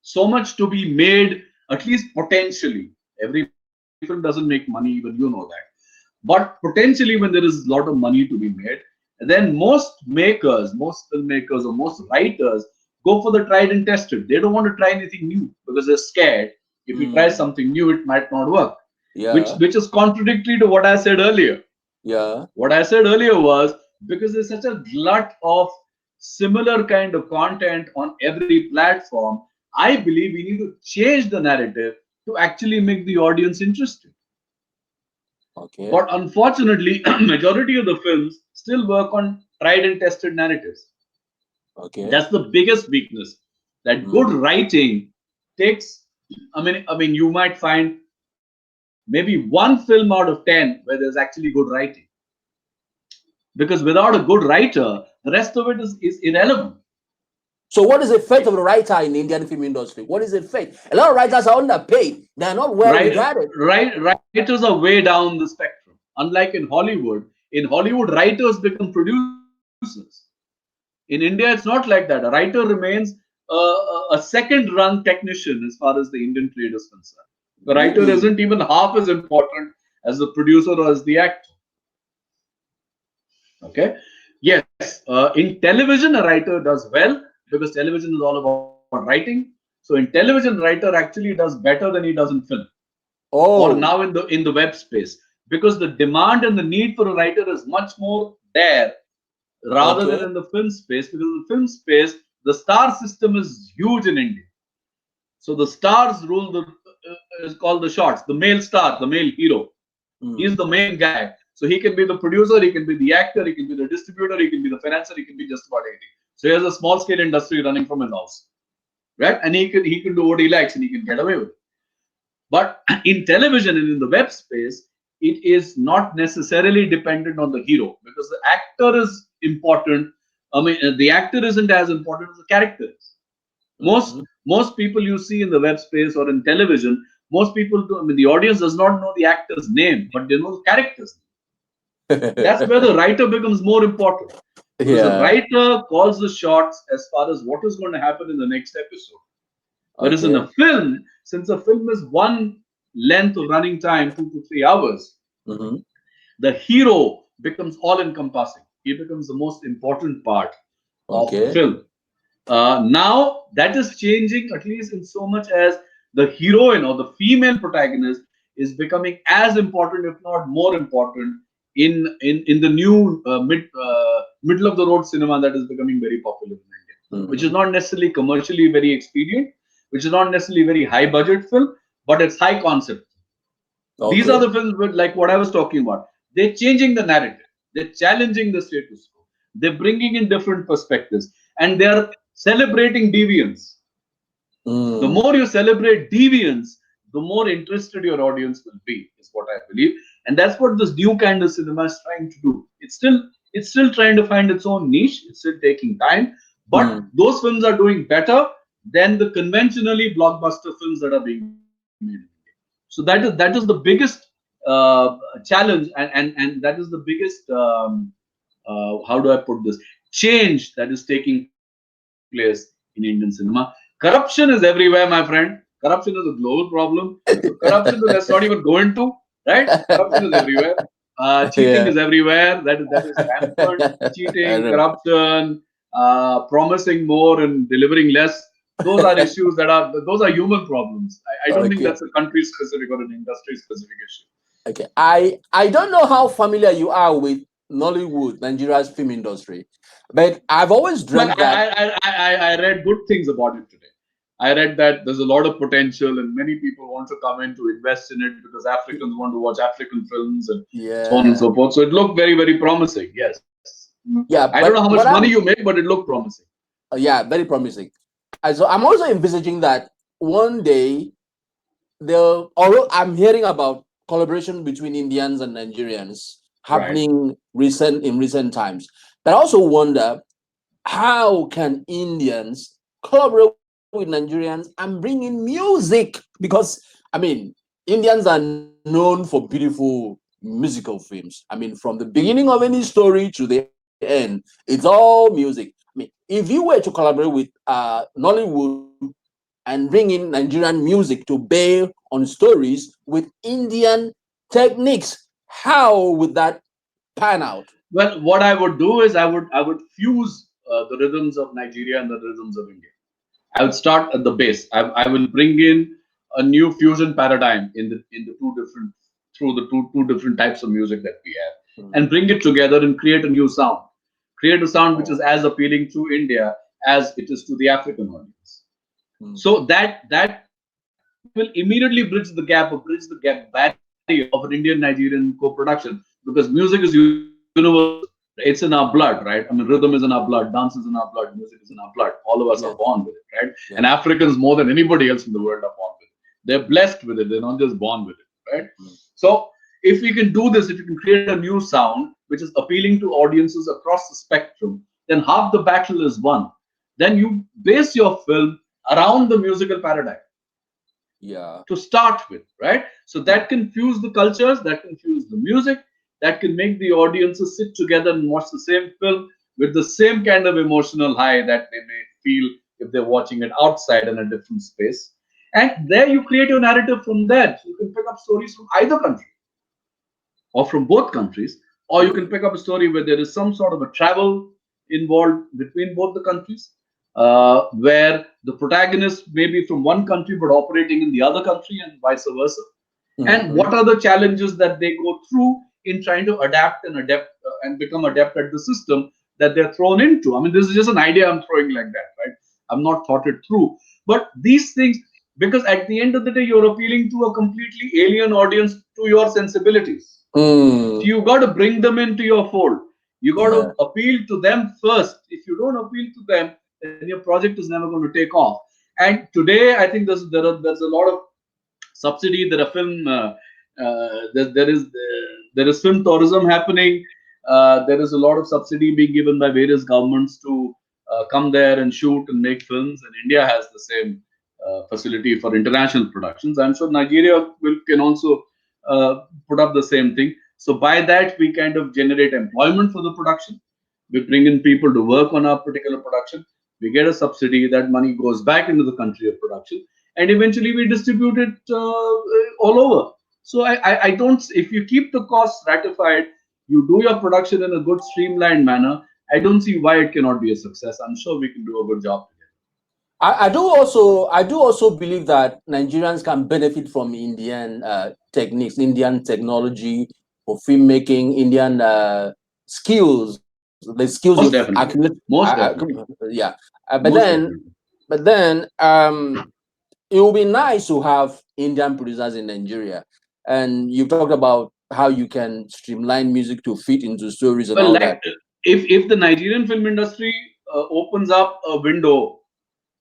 so much to be made, at least potentially, every film doesn't make money, even you know that. But potentially, when there is a lot of money to be made, then most makers, most filmmakers, or most writers go for the tried and tested. They don't want to try anything new because they're scared. If you try Mm, something new, it might not work. Yeah. which is contradictory to what I said earlier. Yeah. What I said earlier was because there's such a glut of similar kind of content on every platform, I believe we need to change the narrative to actually make the audience interested. Okay. But unfortunately, majority of the films still work on tried and tested narratives. Okay. That's the biggest weakness. That good Mm. writing takes. I mean, you might find maybe one film out of 10 where there's actually good writing. Because without a good writer, the rest of it is irrelevant. So, what is the fate of the writer in the Indian film industry? What is the fate? A lot of writers are underpaid. They are not well Right, regarded. writers are way down the spectrum. Unlike in Hollywood, writers become producers. In India, it's not like that. A writer remains a second-run technician as far as the Indian trade is concerned. The writer Really? isn't even half as important as the producer or as the actor. Okay. Yes. In television, a writer does well because television is all about writing. So in television, writer actually does better than he does in film or now Oh, in the web space, because the demand and the need for a writer is much more there rather than okay. in the film space, because in the film space the star system is huge in India. So the stars rule the is called the shots. The male star, the male hero, he's Mm. the main guy. So he can be the producer, he can be the actor, he can be the distributor, he can be the financier, he can be just about anything. So he has a small scale industry running from his house, right? And he can do what he likes and he can get away with it. But in television and in the web space, it is not necessarily dependent on the hero, because the actor is important. I mean, the actor isn't as important as the character is. Most Mhm. most people you see in the web space or in television, most people do. I mean, the audience does not know the actor's name, but they know the character's name. That's where the writer becomes more important, because the Yeah. writer calls the shots as far as what is going to happen in the next episode. Whereas in Okay. a film, since a film is one length of running time, 2 to 3 hours, Hmm. the hero becomes all encompassing. He becomes the most important part of the Okay. film. Now that is changing, at least in so much as the heroine or the female protagonist is becoming as important, if not more important, in the new middle of the road cinema that is becoming very popular in India, which is Hmm. not necessarily commercially very expedient, which is not necessarily very high budget film, but it's high concept. These are Okay. the films with, like what I was talking about. They're changing the narrative. They're challenging the status quo. They're bringing in different perspectives, and they're celebrating deviance. The Mm. more you celebrate deviance, the more interested your audience will be, is what I believe. And that's what this new kind of cinema is trying to do. It's still trying to find its own niche. It's still taking time, but Mm. those films are doing better than the conventionally blockbuster films that are being made in India. So that is the biggest challenge, and that is the biggest how do I put this, change that is taking place in Indian cinema. Corruption is everywhere, my friend. Corruption is a global problem. So corruption, let's not even go into, right? Corruption is everywhere. Cheating is Yeah. everywhere. That is rampant. Cheating, I know. corruption, promising more and delivering less. Those are human problems. I don't think Okay. that's a country specific or an industry specific issue. Okay. I don't know how familiar you are with Nollywood, Nigeria's film industry, but I've always Well, dreamt that. I read good things about it today. I read that there's a lot of potential and many people want to come in to invest in it because Africans want to watch African films and so on and Yeah. so forth. So it looked very, very promising. Yes. I Yeah. don't know how But much what money you I'm make, but it looked promising. yeah, very promising. And so I'm also envisaging that one day although I'm hearing about collaboration between Indians and Nigerians Right. happening recent times, but I also wonder how can Indians collaborate with Nigerians and bring in music? Because I mean, Indians are known for beautiful musical films. I mean, from the beginning of any story to the end, it's all music. I mean, if you were to collaborate with Nollywood and bring in Nigerian music to bear on stories with Indian techniques, how would that pan out? Well, what I would do is I would fuse the rhythms of Nigeria and the rhythms of India. I would start at the base. I will bring in a new fusion paradigm in the two different through the two different types of music that we have, and mm, bring it together and create a new sound. Create a sound which is oh, as appealing to India as it is to the African audience. mm, So that will immediately bridge the gap, or bridge the gap barrier of an Indian Nigerian co-production, because music is universal. It's in our blood, right? I mean, rhythm is in our blood, dance is in our blood, music is in our blood. All of us are yeah, born with it, right? And yeah, Africans more than anybody else in the world are born with it. They're blessed with it. They're not just born with it, right? mm, So if we can do this, if we can create a new sound which is appealing to audiences across the spectrum, then half the battle is won. Then you base your film around the musical paradigm yeah, to start with, right? So mm, that can fuse the cultures, that can fuse the music, that can make the audiences sit together and watch the same film with the same kind of emotional high that they may feel if they're watching it outside in a different space. And there you create your narrative from there. So you can pick up stories from either country or from both countries, or you can mm, pick up a story where there is some sort of a travel involved between both the countries, where the protagonist may be from one country but operating in the other country and vice versa. And mhm, what are the challenges that they go through in trying to adapt and become adept at the system that they're thrown into? I mean, this is just an idea I'm throwing like that, right? I'm not thought it through. But these things, because at the end of the day, you're appealing to a completely alien audience to your sensibilities. So mm, you got to bring them into your fold. You got yeah, to appeal to them first. If you don't appeal to them, then your project is never going to take off. And today, I think there's a lot of subsidy. There are film there is film tourism happening. There is a lot of subsidy being given by various governments to come there and shoot and make films. And India has the same facility for international productions. I'm sure Nigeria can also put up the same thing. So by that we kind of generate employment for the production. We bring in people to work on our particular production. We get a subsidy. That money goes back into the country of production, and eventually we distribute it all over. So I don't. If you keep the costs ratified, you do your production in a good streamlined manner. I don't see why it cannot be a success. I'm sure we can do a good job. I do also believe that Nigerians can benefit from Indian techniques, Indian technology for filmmaking, Indian skills, the skills you've Most accumulated. definitely. Most definitely. Yeah, but Most then, definitely. it would be nice to have Indian producers in Nigeria. And you've talked about how you can streamline music to fit into stories and Well, all that. like if the Nigerian film industry opens up a window,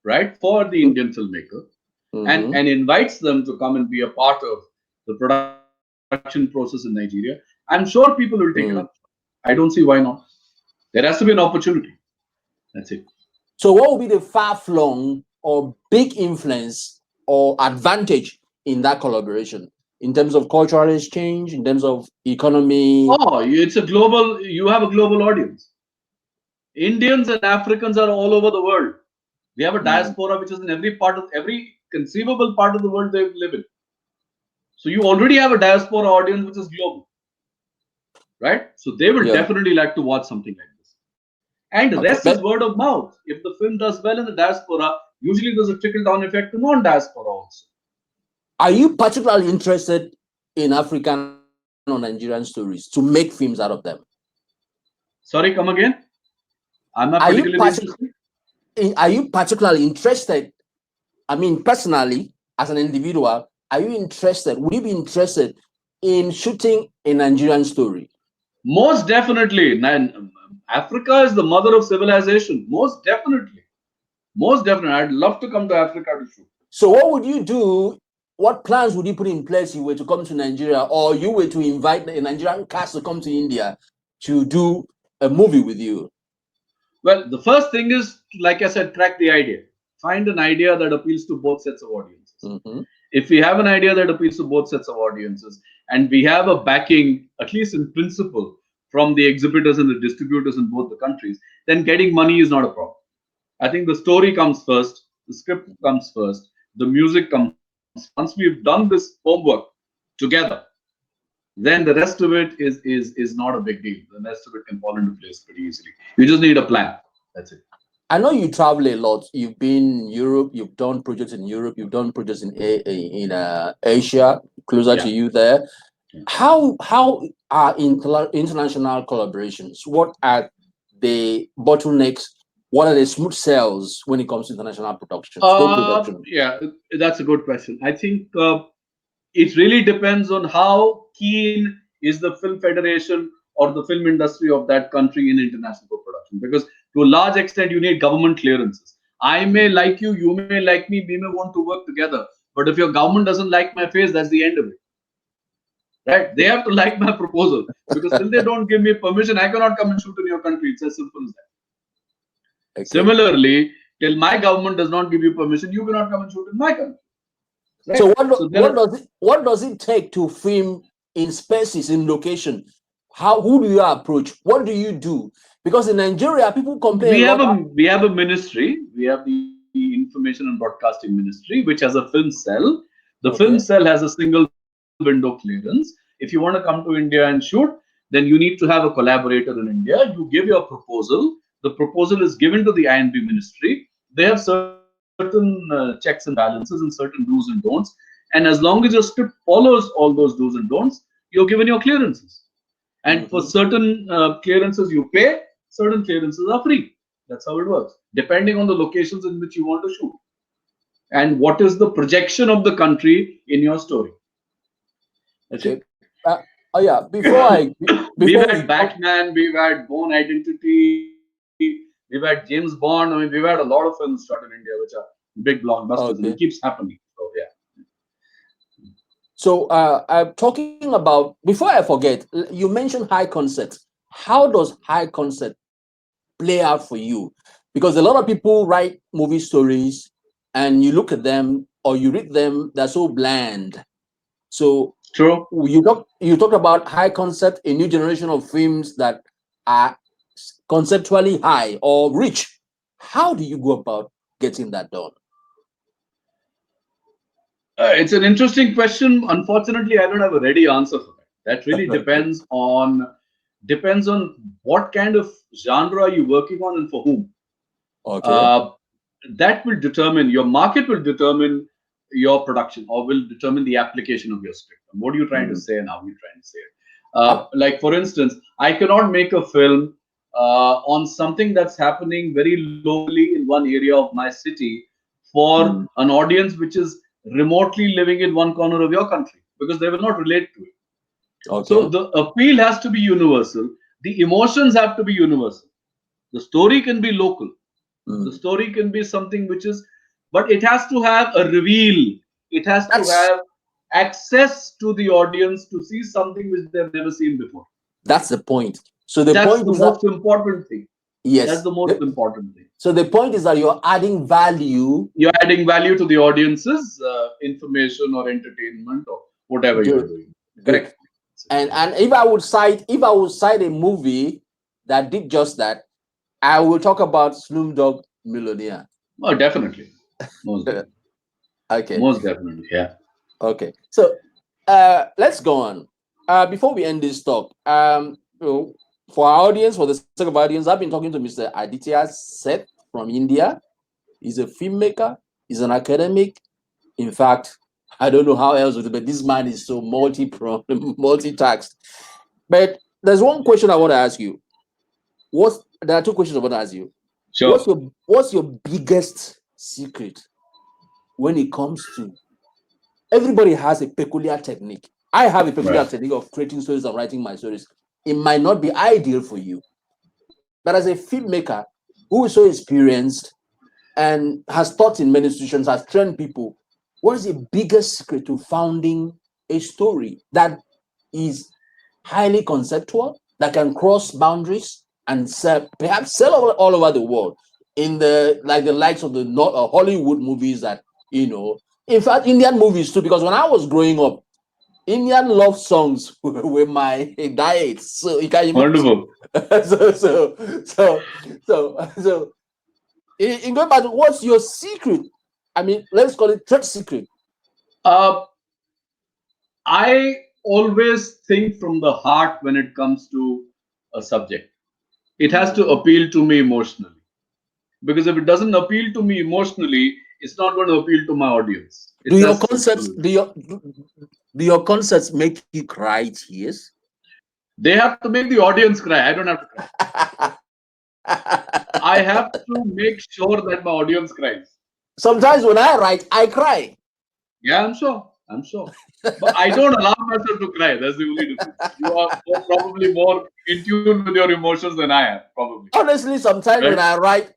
right, for the Indian filmmaker, Mm-hmm. and invites them to come and be a part of the production process in Nigeria, I'm sure people will take it up. I don't see why not. There has to be an opportunity. That's it. So, what would be the far-flung or big influence or advantage in that collaboration in terms of cultural exchange, in terms of economy? Oh, it's a global. You have a global audience. Indians and Africans are all over the world. We have a Mm, diaspora which is in every conceivable part of the world they live in. So you already have a diaspora audience which is global, right? So they will yeah. definitely like to watch something like this. And the Okay. rest is But word of mouth. If the film does well in the diaspora, usually there's a trickle down effect to non-diaspora also. are you particularly interested in African or Nigerian stories to make films out of them? Sorry, come again. I'm not Are you particularly interested. are you particularly interested? I mean, personally, as an individual, are you interested? Would you be interested in shooting a Nigerian story? Most definitely. Africa is the mother of civilization. Most definitely. Most definitely. I'd love to come to Africa to shoot. So, what would you do? What plans would you put in place if you were to come to Nigeria, or you were to invite a Nigerian cast to come to India to do a movie with you? Well, the first thing is, like I said, crack the idea. Find an idea that appeals to both sets of audiences. Mm-hmm. If we have an idea that appeals to both sets of audiences, and we have a backing, at least in principle, from the exhibitors and the distributors in both the countries, then getting money is not a problem. I think the story comes first, the script comes first, the music comes first. Once we've done this homework together, then the rest of it is not a big deal. The rest of it can fall into place pretty easily. You just need a plan. That's it. I know you travel a lot. You've been in Europe. You've done projects in Europe. You've done projects in Asia, closer Yeah. to you there. How are international collaborations? What are the bottlenecks? What are the smooth sales when it comes to international productions, co-production? Yeah, that's a good question. I think it really depends on how keen is the film federation or the film industry of that country in international co-production. Because to a large extent, you need government clearances. I may like you, you may like me, we may want to work together. But if your government doesn't like my face, that's the end of it. Right? They have to like my proposal. Because till they don't give me permission, I cannot come and shoot in your country. It's as simple as that. Okay. Similarly, till my government does not give you permission, you cannot come and shoot in my country. So Right? So there are what does it take to film in spaces in location? How who do you approach? What do you do? Because in Nigeria, people complain a lot. we have a ministry. We have the Information and Broadcasting Ministry, which has a film cell. The film cell Okay. has a single window clearance. If you want to come to India and shoot, then you need to have a collaborator in India. You give your proposal. The proposal is given to the INB ministry. They have certain checks and balances and certain do's and don'ts. And as long as your script follows all those do's and don'ts, you're given your clearances. And for Mhm. certain clearances you pay, certain clearances are free. That's how it works, depending on the locations in which you want to shoot and what is the projection of the country in your story. That's it. Okay. Uh, oh yeah. We've Before had we come, Batman, we've had Born Identity, we've had James Bond. I mean, we've had a lot of films shot in India which are big blockbusters, and it keeps okay. happening. So yeah. So I'm talking about before I forget. You mentioned high concept. How does high concept play out for you? Because a lot of people write movie stories, and you look at them or you read them, they're so bland. So True. you talked about high concept, a new generation of films that are conceptually high or rich. How do you go about getting that done? It's an interesting question. Unfortunately, I don't have a ready answer for that. That really Okay. depends on what kind of genre you're working on and for whom. Okay. Uh, that will determine your market, will determine your production, or will determine the application of your script. And what are you trying to Mm. say and how are you trying to say it? Uh, Like for instance, I cannot make a film on something that's happening very locally in one area of my city for mm, an audience which is remotely living in one corner of your country, because they will not relate to it. So okay. the appeal has to be universal. The emotions have to be universal. The story can be local. The Mm. story can be something which is, but it has to have a reveal. It has to That's have access to the audience to see something which they've never seen before. that's the point. So the That's point the is that most important thing. That's yes. the most important thing. So the point is that you're adding value You're adding value to the audience's information or entertainment or whatever you're good, doing. good. Correct? And if I would cite a movie that did just that, I will talk about Slumdog Millionaire. Oh, definitely. Most definitely. Okay. Most definitely. Yeah. Okay. So let's go on. Before we end this talk, for our audience, for the sake of our audience, I've been talking to Mr. Aditya Seth from India. He's a filmmaker, he's an academic. In fact, I don't know how else, but this man is so multitasked. But there's one question I want to ask you. There are two questions I want to ask you. Sure. What's your biggest secret when it comes to everybody has a peculiar technique. I have a peculiar Right. technique of creating stories and writing my stories. It might not be ideal for you, but as a filmmaker who is so experienced and has taught in many institutions, has trained people, what is the biggest secret to founding a story that is highly conceptual, that can cross boundaries and perhaps sell all over the world in the likes of the Hollywood movies that you know. In fact, Indian movies too, because when I was growing up, Indian love songs were my diet. So you can imagine. Wonderful. So in going back, what's your secret? I mean, let's call it trade secret. Uh, I always think from the heart when it comes to a subject. It has to Mm, appeal to me emotionally. Because if it doesn't appeal to me emotionally, it's not going to appeal to my audience. Do It's your as concerts simple as do your do your concerts make you cry tears? they have to make the audience cry. I don't have to cry. I have to make sure that my audience cries. Sometimes when I write, I cry. Yeah, I'm sure. I'm sure. But I don't allow myself to cry. That's the only difference. You are probably more in tune with your emotions than I am, probably. Honestly, Right?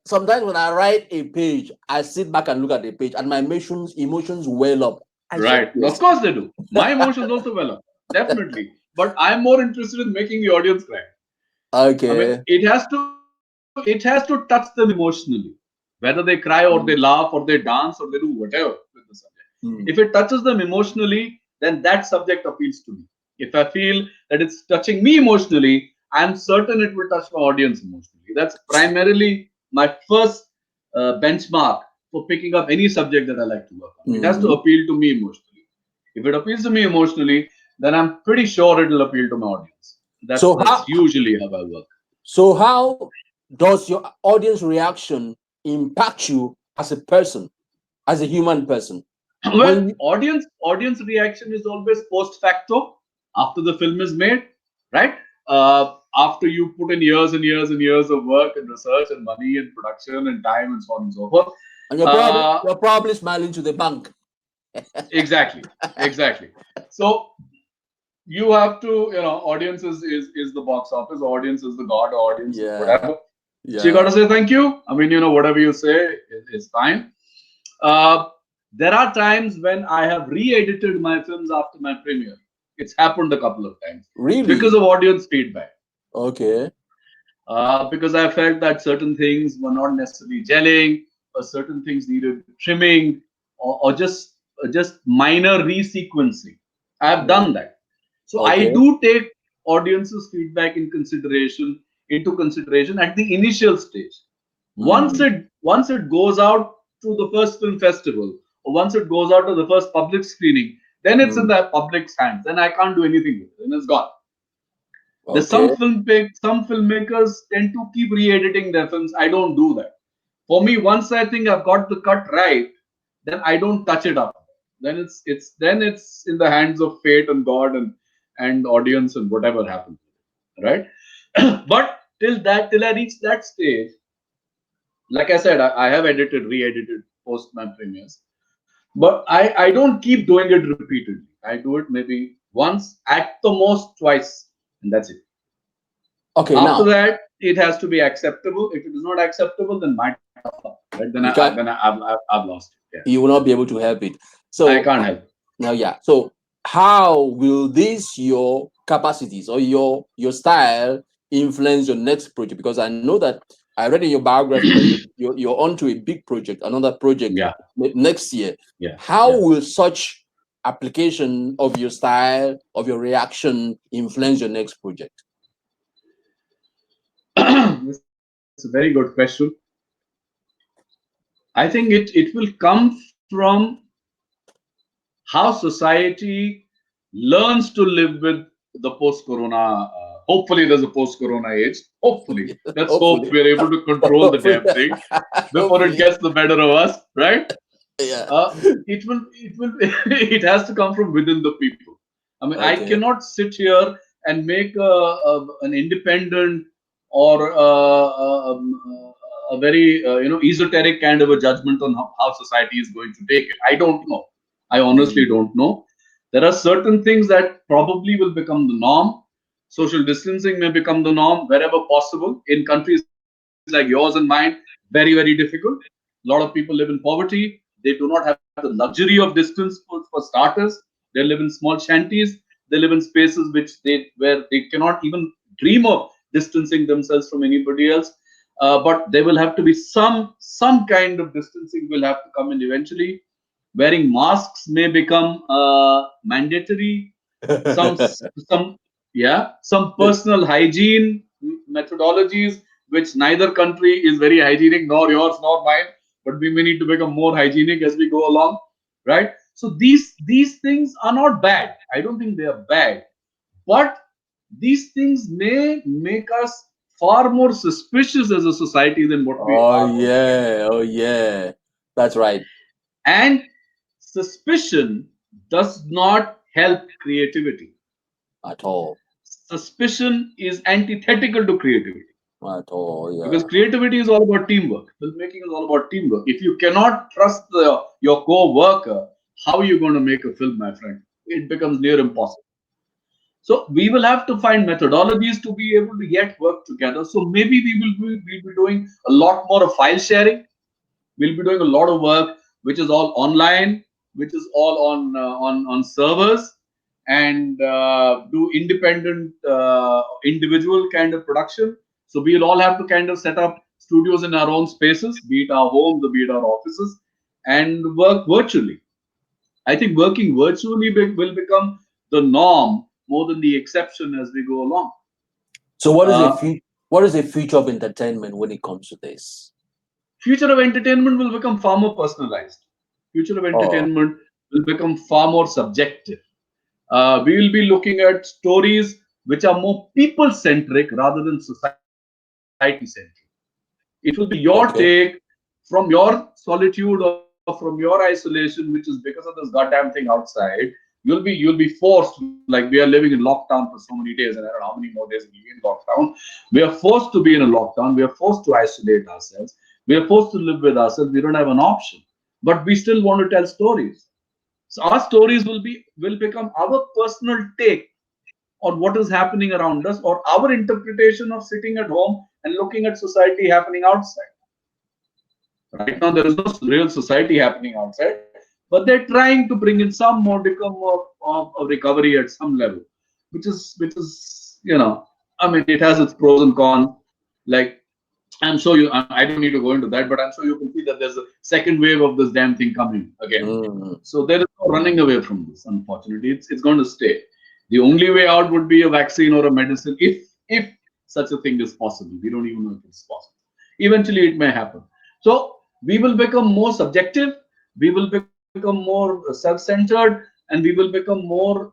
sometimes when I write a page, I sit back and look at the page, and my emotions well up. I shed Right. Of tears. course they do. My emotions also well up. Definitely. But I'm more interested in making the audience cry. I mean, Okay. it has to touch them emotionally. Whether they cry or they laugh or they dance or they do whatever with the subject. If it Mm. touches them emotionally, then that subject appeals to me. If I feel that it's touching me emotionally, I'm certain it will touch my audience emotionally. That's primarily my first benchmark for picking up any subject that I like to work on. It has to Mhm. appeal to me emotionally. If it appeals to me emotionally, then I'm pretty sure it'll appeal to my audience. That's So that's how usually how I work. how does your audience reaction impact you as a person, as a human person? Well, When you, audience reaction is always post facto after the film is made, right? After you put in years and years and years of work and research and money and production and time and so on and so forth. and Uh, you're probably smiling to the bank. exactly, exactly. So you have to, audience is the box office, audience is the god, audience is Yeah, whatever. So you got yeah. to say thank you. I mean, whatever you say is fine. Uh, there are times when I have re-edited my films after my premiere. It's happened a couple of times because Really? of audience feedback. Okay. Because I felt that certain things were not necessarily gelling, or certain things needed trimming, or just minor resequencing. I have Mm. done that. So I Okay. do take audience's feedback into consideration at the initial stage. Once Mm. it goes out to the first film festival, or once it goes out to the first public screening, then it's in Mm. the public's hands. Then I can't do anything with it. Then it's gone. There's Okay. some filmmakers tend to keep re-editing their films. I don't do that. For me, once I think I've got the cut right, then I don't touch it up. Then it's in the hands of fate and God and audience and whatever happens, right? But till I reach that stage, like I said, I have re-edited post my premieres, but I don't keep doing it repeatedly. I do it maybe once, at the most twice, and that's it. Okay. After Now that, it has to be acceptable. If it is not acceptable, then my tough luck, right? you can't. I've lost it. Yeah, You will not be able to help it. I So can't help it. now, yeah. So how will this your capacities or your style influence your next project? Because I know that I read in your biography that you're onto a big project, another project Yeah, next year. yeah, How yeah. will such application of your style, of your reaction, influence your next project? It's a very good question. I think it will come from how society learns to live with the post-corona. Hopefully, there's a post-corona age. Hopefully, let's hope Hopefully. we're able to control the Hopefully. damn thing before it Hopefully. gets the better of us, right? Yeah. It will it has to come from within the people. I mean, I Okay. cannot sit here and make an independent or a very esoteric kind of a judgment on how society is going to take it. I don't know. I honestly Mm. don't know. There are certain things that probably will become the norm. Social distancing may become the norm wherever possible. In countries like yours and mine, very, very difficult. A lot of people live in poverty. They do not have the luxury of distance for starters. They live in small shanties. They live in spaces where they cannot even dream of distancing themselves from anybody else. But there will have to be some kind of distancing will have to come in eventually. Wearing masks may become mandatory. Some yeah, some personal hygiene methodologies, which neither country is very hygienic, nor yours nor mine, but we may need to become more hygienic as we go along, right? So these things are not bad. I don't think they are bad, but these things may make us far more suspicious as a society than what we Oh are already. yeah, oh yeah, that's right. And suspicion does not help creativity. At all. Suspicion is antithetical to creativity. At all. Because Yeah. creativity is all about teamwork. Filmmaking is all about teamwork. If you cannot trust your co-worker, how are you going to make a film, my friend? It becomes near impossible. So we will have to find methodologies to be able to yet work together. So maybe we'll be doing a lot more of file sharing. We'll be doing a lot of work which is all online, which is all on servers, and do independent individual kind of production. So we'll all have to kind of set up studios in our own spaces, be it our homes or be it our offices, and work virtually. I think working virtually will become the norm more than the exception as we go along. So Uh, what is the future of entertainment when it comes to this? Future of entertainment will become far more personalized. Future of Oh, entertainment will become far more subjective. We will be looking at stories which are more people centric rather than society centric. It will be your take okay. from your solitude or from your isolation, which is because of this goddamn thing outside. You'll be forced, like we are living in lockdown for so many days, and I don't know how many more days we'll be in lockdown. We are forced to be in a lockdown. We are forced to isolate ourselves. We are forced to live with ourselves. We don't have an option, but we still want to tell stories. So our stories will become our personal take on what is happening around us, or our interpretation of sitting at home and looking at society happening outside. Right now, there is no real society happening outside, but they're trying to bring in some modicum of recovery at some level, which is it has its pros and cons. Like I'm sure I don't need to go into that, but I'm sure you can see that there's a second wave of this damn thing coming again. Mm, So there is no running away from this. Unfortunately, it's going to stay. The only way out would be a vaccine or a medicine, if such a thing is possible. We don't even know if it's possible. Eventually, it may happen. So we will become more subjective. We will become more self-centered, and we will become more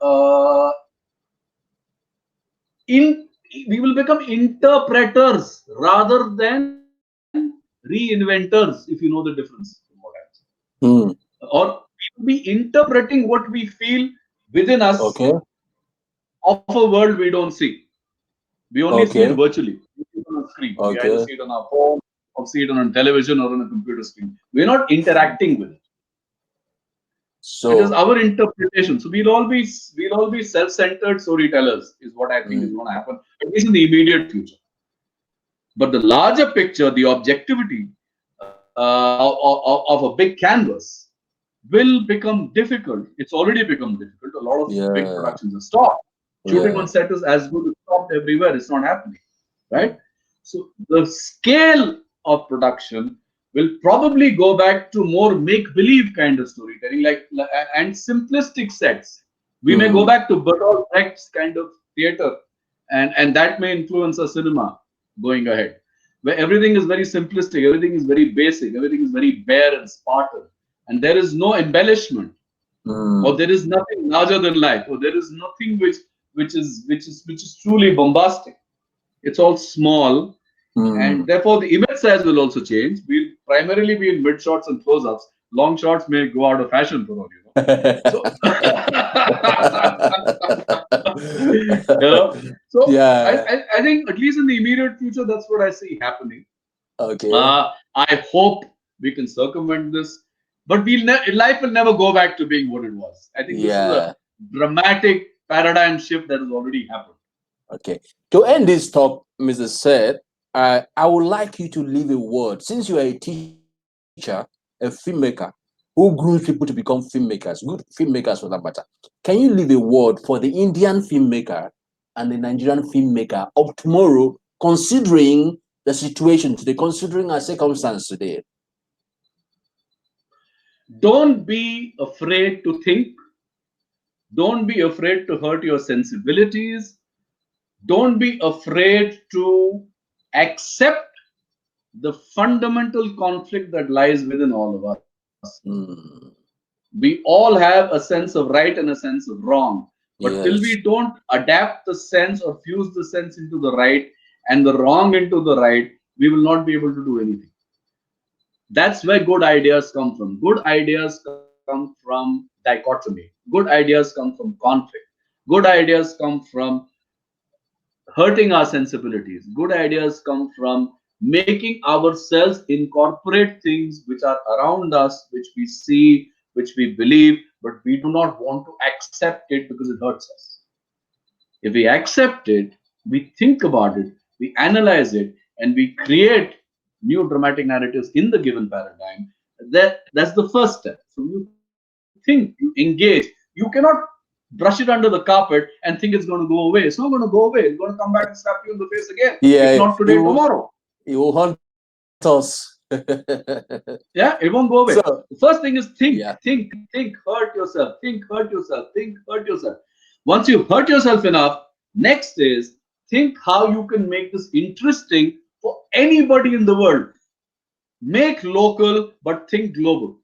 in we will become interpreters rather than reinventors, if you know the difference from what I'm saying. mm, Or we will be interpreting what we feel within us okay. of a world we don't see. We only see it Okay. virtually. We see it on a screen. We either Okay. see it on our phone or see it on a television or on a computer screen. We're not interacting with it. It is So, our interpretation. So we'll all be self-centered storytellers, is what I think is mm, going to happen, at least in the immediate future. But the larger picture, the objectivity of a big canvas will become difficult. It's already become difficult. A lot of big yeah, productions are stopped. Shooting on yeah. set is as good as stopped everywhere. It's not happening, right? So the scale of production will probably go back to more make-believe kind of storytelling, and simplistic sets. We may go Mm, back to Bertolt Brecht's kind of theater, and that may influence our cinema going ahead, where everything is very simplistic, everything is very basic, everything is very bare and Spartan, and there is no embellishment, or mm, there is nothing larger than life, or there is nothing which is truly bombastic. It's all small, and mm. therefore the image size will also change. We'll primarily be in mid shots and close ups. Long shots may go out of fashion for all you know. So, so Yeah. I think at least in the immediate future, that's what I see happening. Okay. I hope we can circumvent this, but life will never go back to being what it was. I think this is a Yeah. dramatic paradigm shift that has already happened. Okay. To end this talk, Mr. Seth, I would like you to leave a word. Since you are a teacher, a filmmaker, who grooms people to become filmmakers, good filmmakers for that matter, can you leave a word for the Indian filmmaker and the Nigerian filmmaker of tomorrow, considering the situation today, considering our circumstance today? Don't be afraid to think. Don't be afraid to hurt your sensibilities. Don't be afraid to accept the fundamental conflict that lies within all of us. Mm, We all have a sense of right and a sense of wrong. But till we yes. don't adapt the sense or fuse the sense into the right and the wrong into the right, we will not be able to do anything. That's where good ideas come from. Good ideas come from dichotomy. Good ideas come from conflict. Good ideas come from hurting our sensibilities. Good ideas come from making ourselves incorporate things which are around us, which we see, which we believe, but we do not want to accept it because it hurts us. If we accept it, we think about it, we analyze it, and we create new dramatic narratives in the given paradigm, that's the first step. So you think, you engage. You cannot brush it under the carpet and think it's going to go away. It's not going to go away. It's going to come back and slap you in the face again. If not Yeah, today, tomorrow. it will haunt us. Yeah, it won't go So away. The first thing is yeah, think, hurt yourself, think, hurt yourself. Once you hurt yourself enough, next is think how you can make this interesting for anybody in the world. Make local, but think global.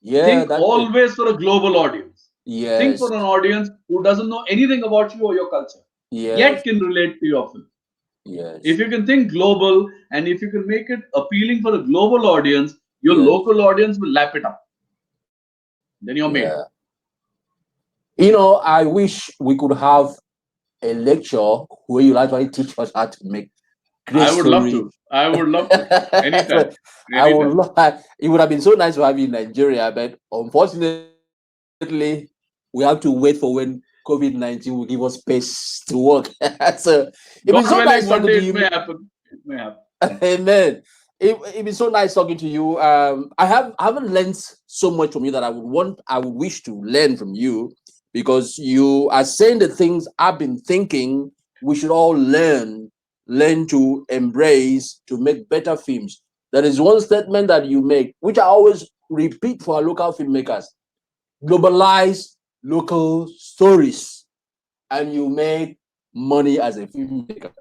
yeah, Think that's it. always for a global audience. Think for Yes, an audience who doesn't know anything about you or your culture, yes, yet can relate to your film. If yes, you can think global and if you can make it appealing for a global audience, your yes, local audience will lap it up. Then you're yeah. made. I wish we could have a lecture where you actually teach us how to make great I would love story. to. I would love to. Anytime. I would Anytime. love. It would have been so nice to have you in Nigeria, but unfortunately, we have to wait for when COVID-19 will give us space to work. So it's been so nice God talking to willing, one you. day it may happen. It may happen. Amen. It's been so nice talking to you. I haven't learned so much from you that I would wish to learn from you, because you are saying the things I've been thinking we should all learn to embrace to make better films. There is one statement that you make, which I always repeat for our local filmmakers: globalize local stories, and you make money as a filmmaker.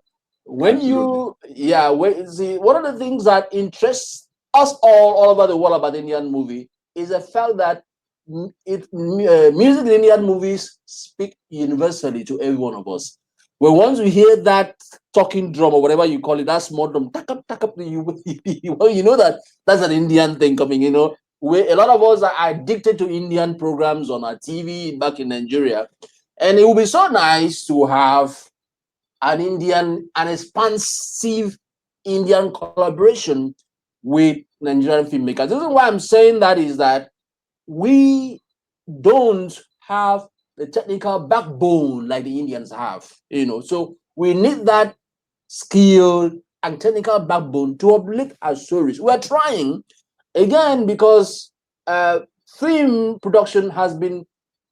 When Absolutely. you yeah when, see, one of the things that interests us all over the world about Indian movie is the fact that music in Indian movies speak universally to every one of us. When once we hear that talking drum or whatever you call it, that small drum, tak up, you know that that's an Indian thing coming. A lot of us are addicted to Indian programs on our TV back in Nigeria, and it would be so nice to have an expansive Indian collaboration with Nigerian filmmakers. The reason why I'm saying that is that we don't have the technical backbone like the Indians have, So we need that skill and technical backbone to uplift our stories. We're trying again because film production has been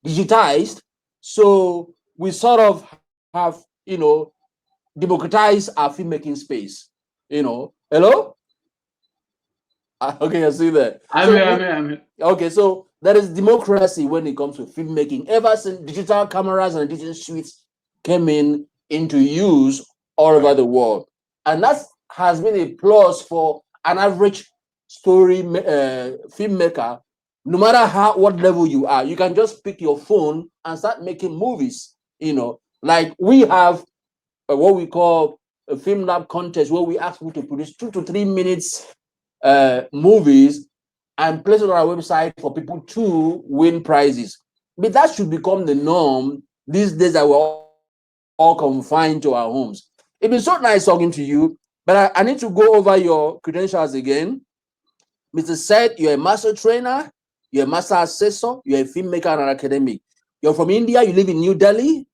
digitized, so we sort of have, democratize our filmmaking space. Hello. Okay, I see that. I'm here, I'm here, I'm here. Okay, so there is democracy when it comes to filmmaking. Ever since digital cameras and digital suites came into use all over Right. the world, and that has been a plus for an average story filmmaker. No matter what level you are, you can just pick your phone and start making movies. Like we have what we call a film lab contest, where we ask people to produce 2 to 3 minutes movies and place it on our website for people to win prizes. But that should become the norm these days that we're all confined to our homes. It's been so nice talking to you, but I need to go over your credentials again. Mr. Seth, you're a master trainer, you're a master assessor, you're a filmmaker and an academic. You're from India, you live in New Delhi,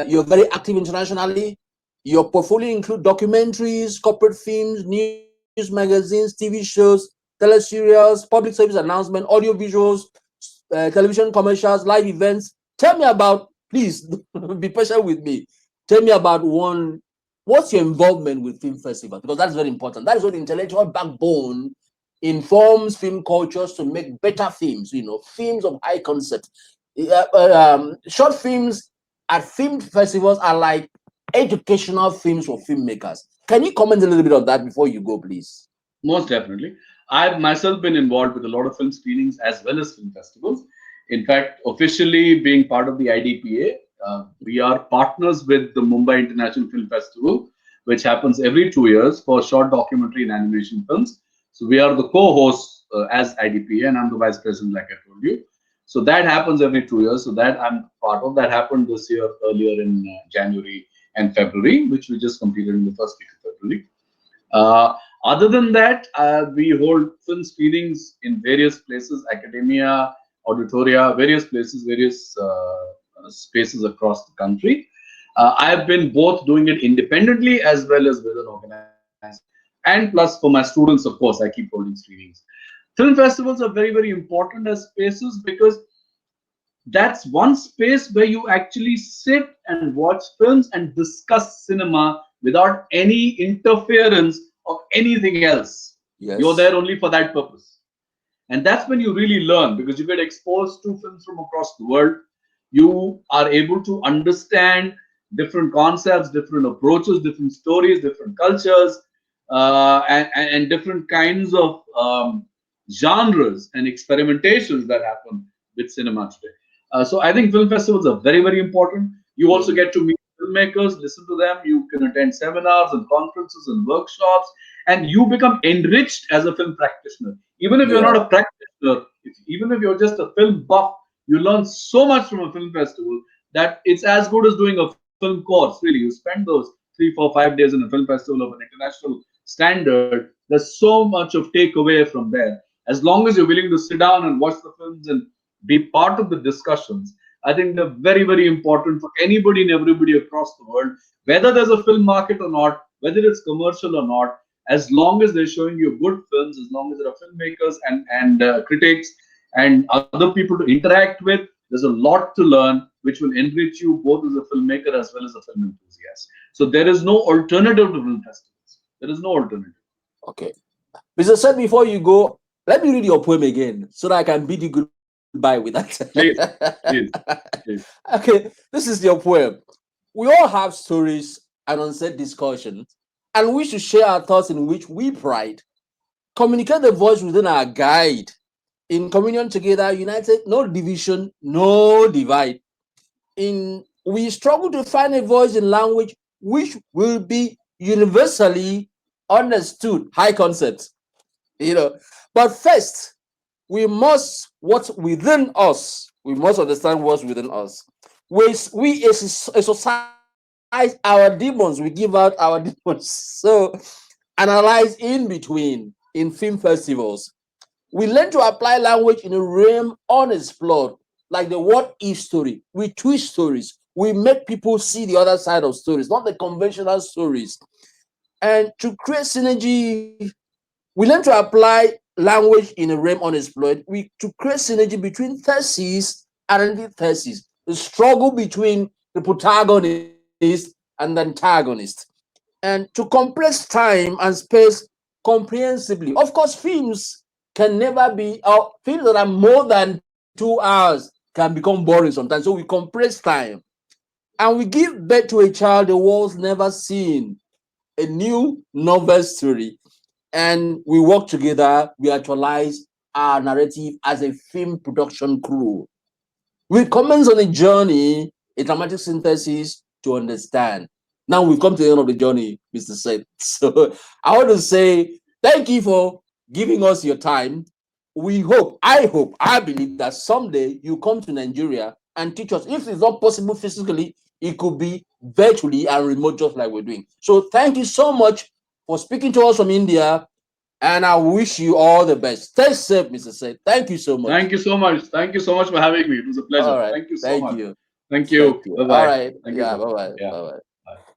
you're very active internationally. Your portfolio include documentaries, corporate films, news magazines, TV shows, teleserials, public service announcement, audio visuals, television commercials, live events. Tell me about, please be patient with me. Tell me about one. What's your involvement with film festivals? Because that's very important. That is what the intellectual backbone informs film cultures to make better films. Films of high concept. Short films at film festivals are like educational films for filmmakers. Can you comment a little bit on that before you go, please? Most definitely. I've myself been involved with a lot of film screenings as well as film festivals. In fact, officially being part of the IDPA, we are partners with the Mumbai International Film Festival, which happens every 2 years for short documentary and animation films. So we are the co-hosts as IDPA, and I'm the vice president, like I told you. So that happens every 2 years. So that I'm part of. That happened this year earlier in January and February, which we just completed in the first week of February. Other than that, we hold film screenings in various places, academia, auditoria, various places, various spaces across the country. I've been both doing it independently as well as with an organization. And plus, for my students, of course, I keep holding screenings. Film festivals are very, very important as spaces because that's one space where you actually sit and watch films and discuss cinema without any interference of anything else. You're there Yes. only for that purpose. And that's when you really learn because you get exposed to films from across the world. You are able to understand different concepts, different approaches, different stories, different cultures, and different kinds of genres and experimentations that happen with cinema today. So I think film festivals are very, very important. You also Mm. get to meet filmmakers, listen to them. You can attend seminars and conferences and workshops, and you become enriched as a film practitioner. Even if you're not Yeah. a practitioner, even if you're just a film buff, you learn so much from a film festival that it's as good as doing a film course. Really, you spend those 3, 4, 5 days in a film festival of an international standard. There's so much of takeaway from there. As long as you're willing to sit down and watch the films and be part of the discussions, I think they're very, very important for anybody and everybody across the world, whether there's a film market or not, whether it's commercial or not. As long as they're showing you good films, as long as there are filmmakers and critics and other people to interact with, there's a lot to learn, which will enrich you both as a filmmaker as well as a film enthusiast. So there is no alternative to film festivals. There is no alternative. Okay. Mr. Said, before you go, let me read your poem again so that I can bid you goodbye with that. Please, please, please. Okay, this is your poem. We all have stories and unsaid discussions, and we should share our thoughts in which we pride. Communicate the voice within our guide. In communion together, united, no division, no divide. In we struggle to find a voice in language which will be universally understood. High concept, you know. But first, we must what's within us. We must understand what's within us. We exercise our demons. We give out our demons. So analyze in between in film festivals. We learn to apply language in a realm unexplored, like the what if story. We twist stories. We make people see the other side of stories, not the conventional stories. And to create synergy, we learn to apply language in a realm unexplored. We to create synergy between theses and antitheses, the struggle between the protagonist and the antagonist, and to compress time and space comprehensively. Of course, films can never be films that are more than 2 hours can become boring sometimes. So we compress time and we give birth to a child the world's never seen, a new novel story, and we work together. We actualize our narrative as a film production crew. We commence on a journey, a dramatic synthesis to understand. Now we've come to the end of the journey, Mr. Seth. So I want to say thank you for giving us your time. I believe that someday you come to Nigeria and teach us. If it's not possible physically, it could be virtually and remote, just like we're doing. So thank you so much for speaking to us from India, and I wish you all the best. Stay safe, Mr. Seth. Thank you so much. Thank you so much. Thank you so much for having me. It was a pleasure. All right. Thank you so Thank much. you. Thank Thank you. you. Bye All bye. right. Thank you, Yeah. sir. Bye bye. Yeah. Bye bye.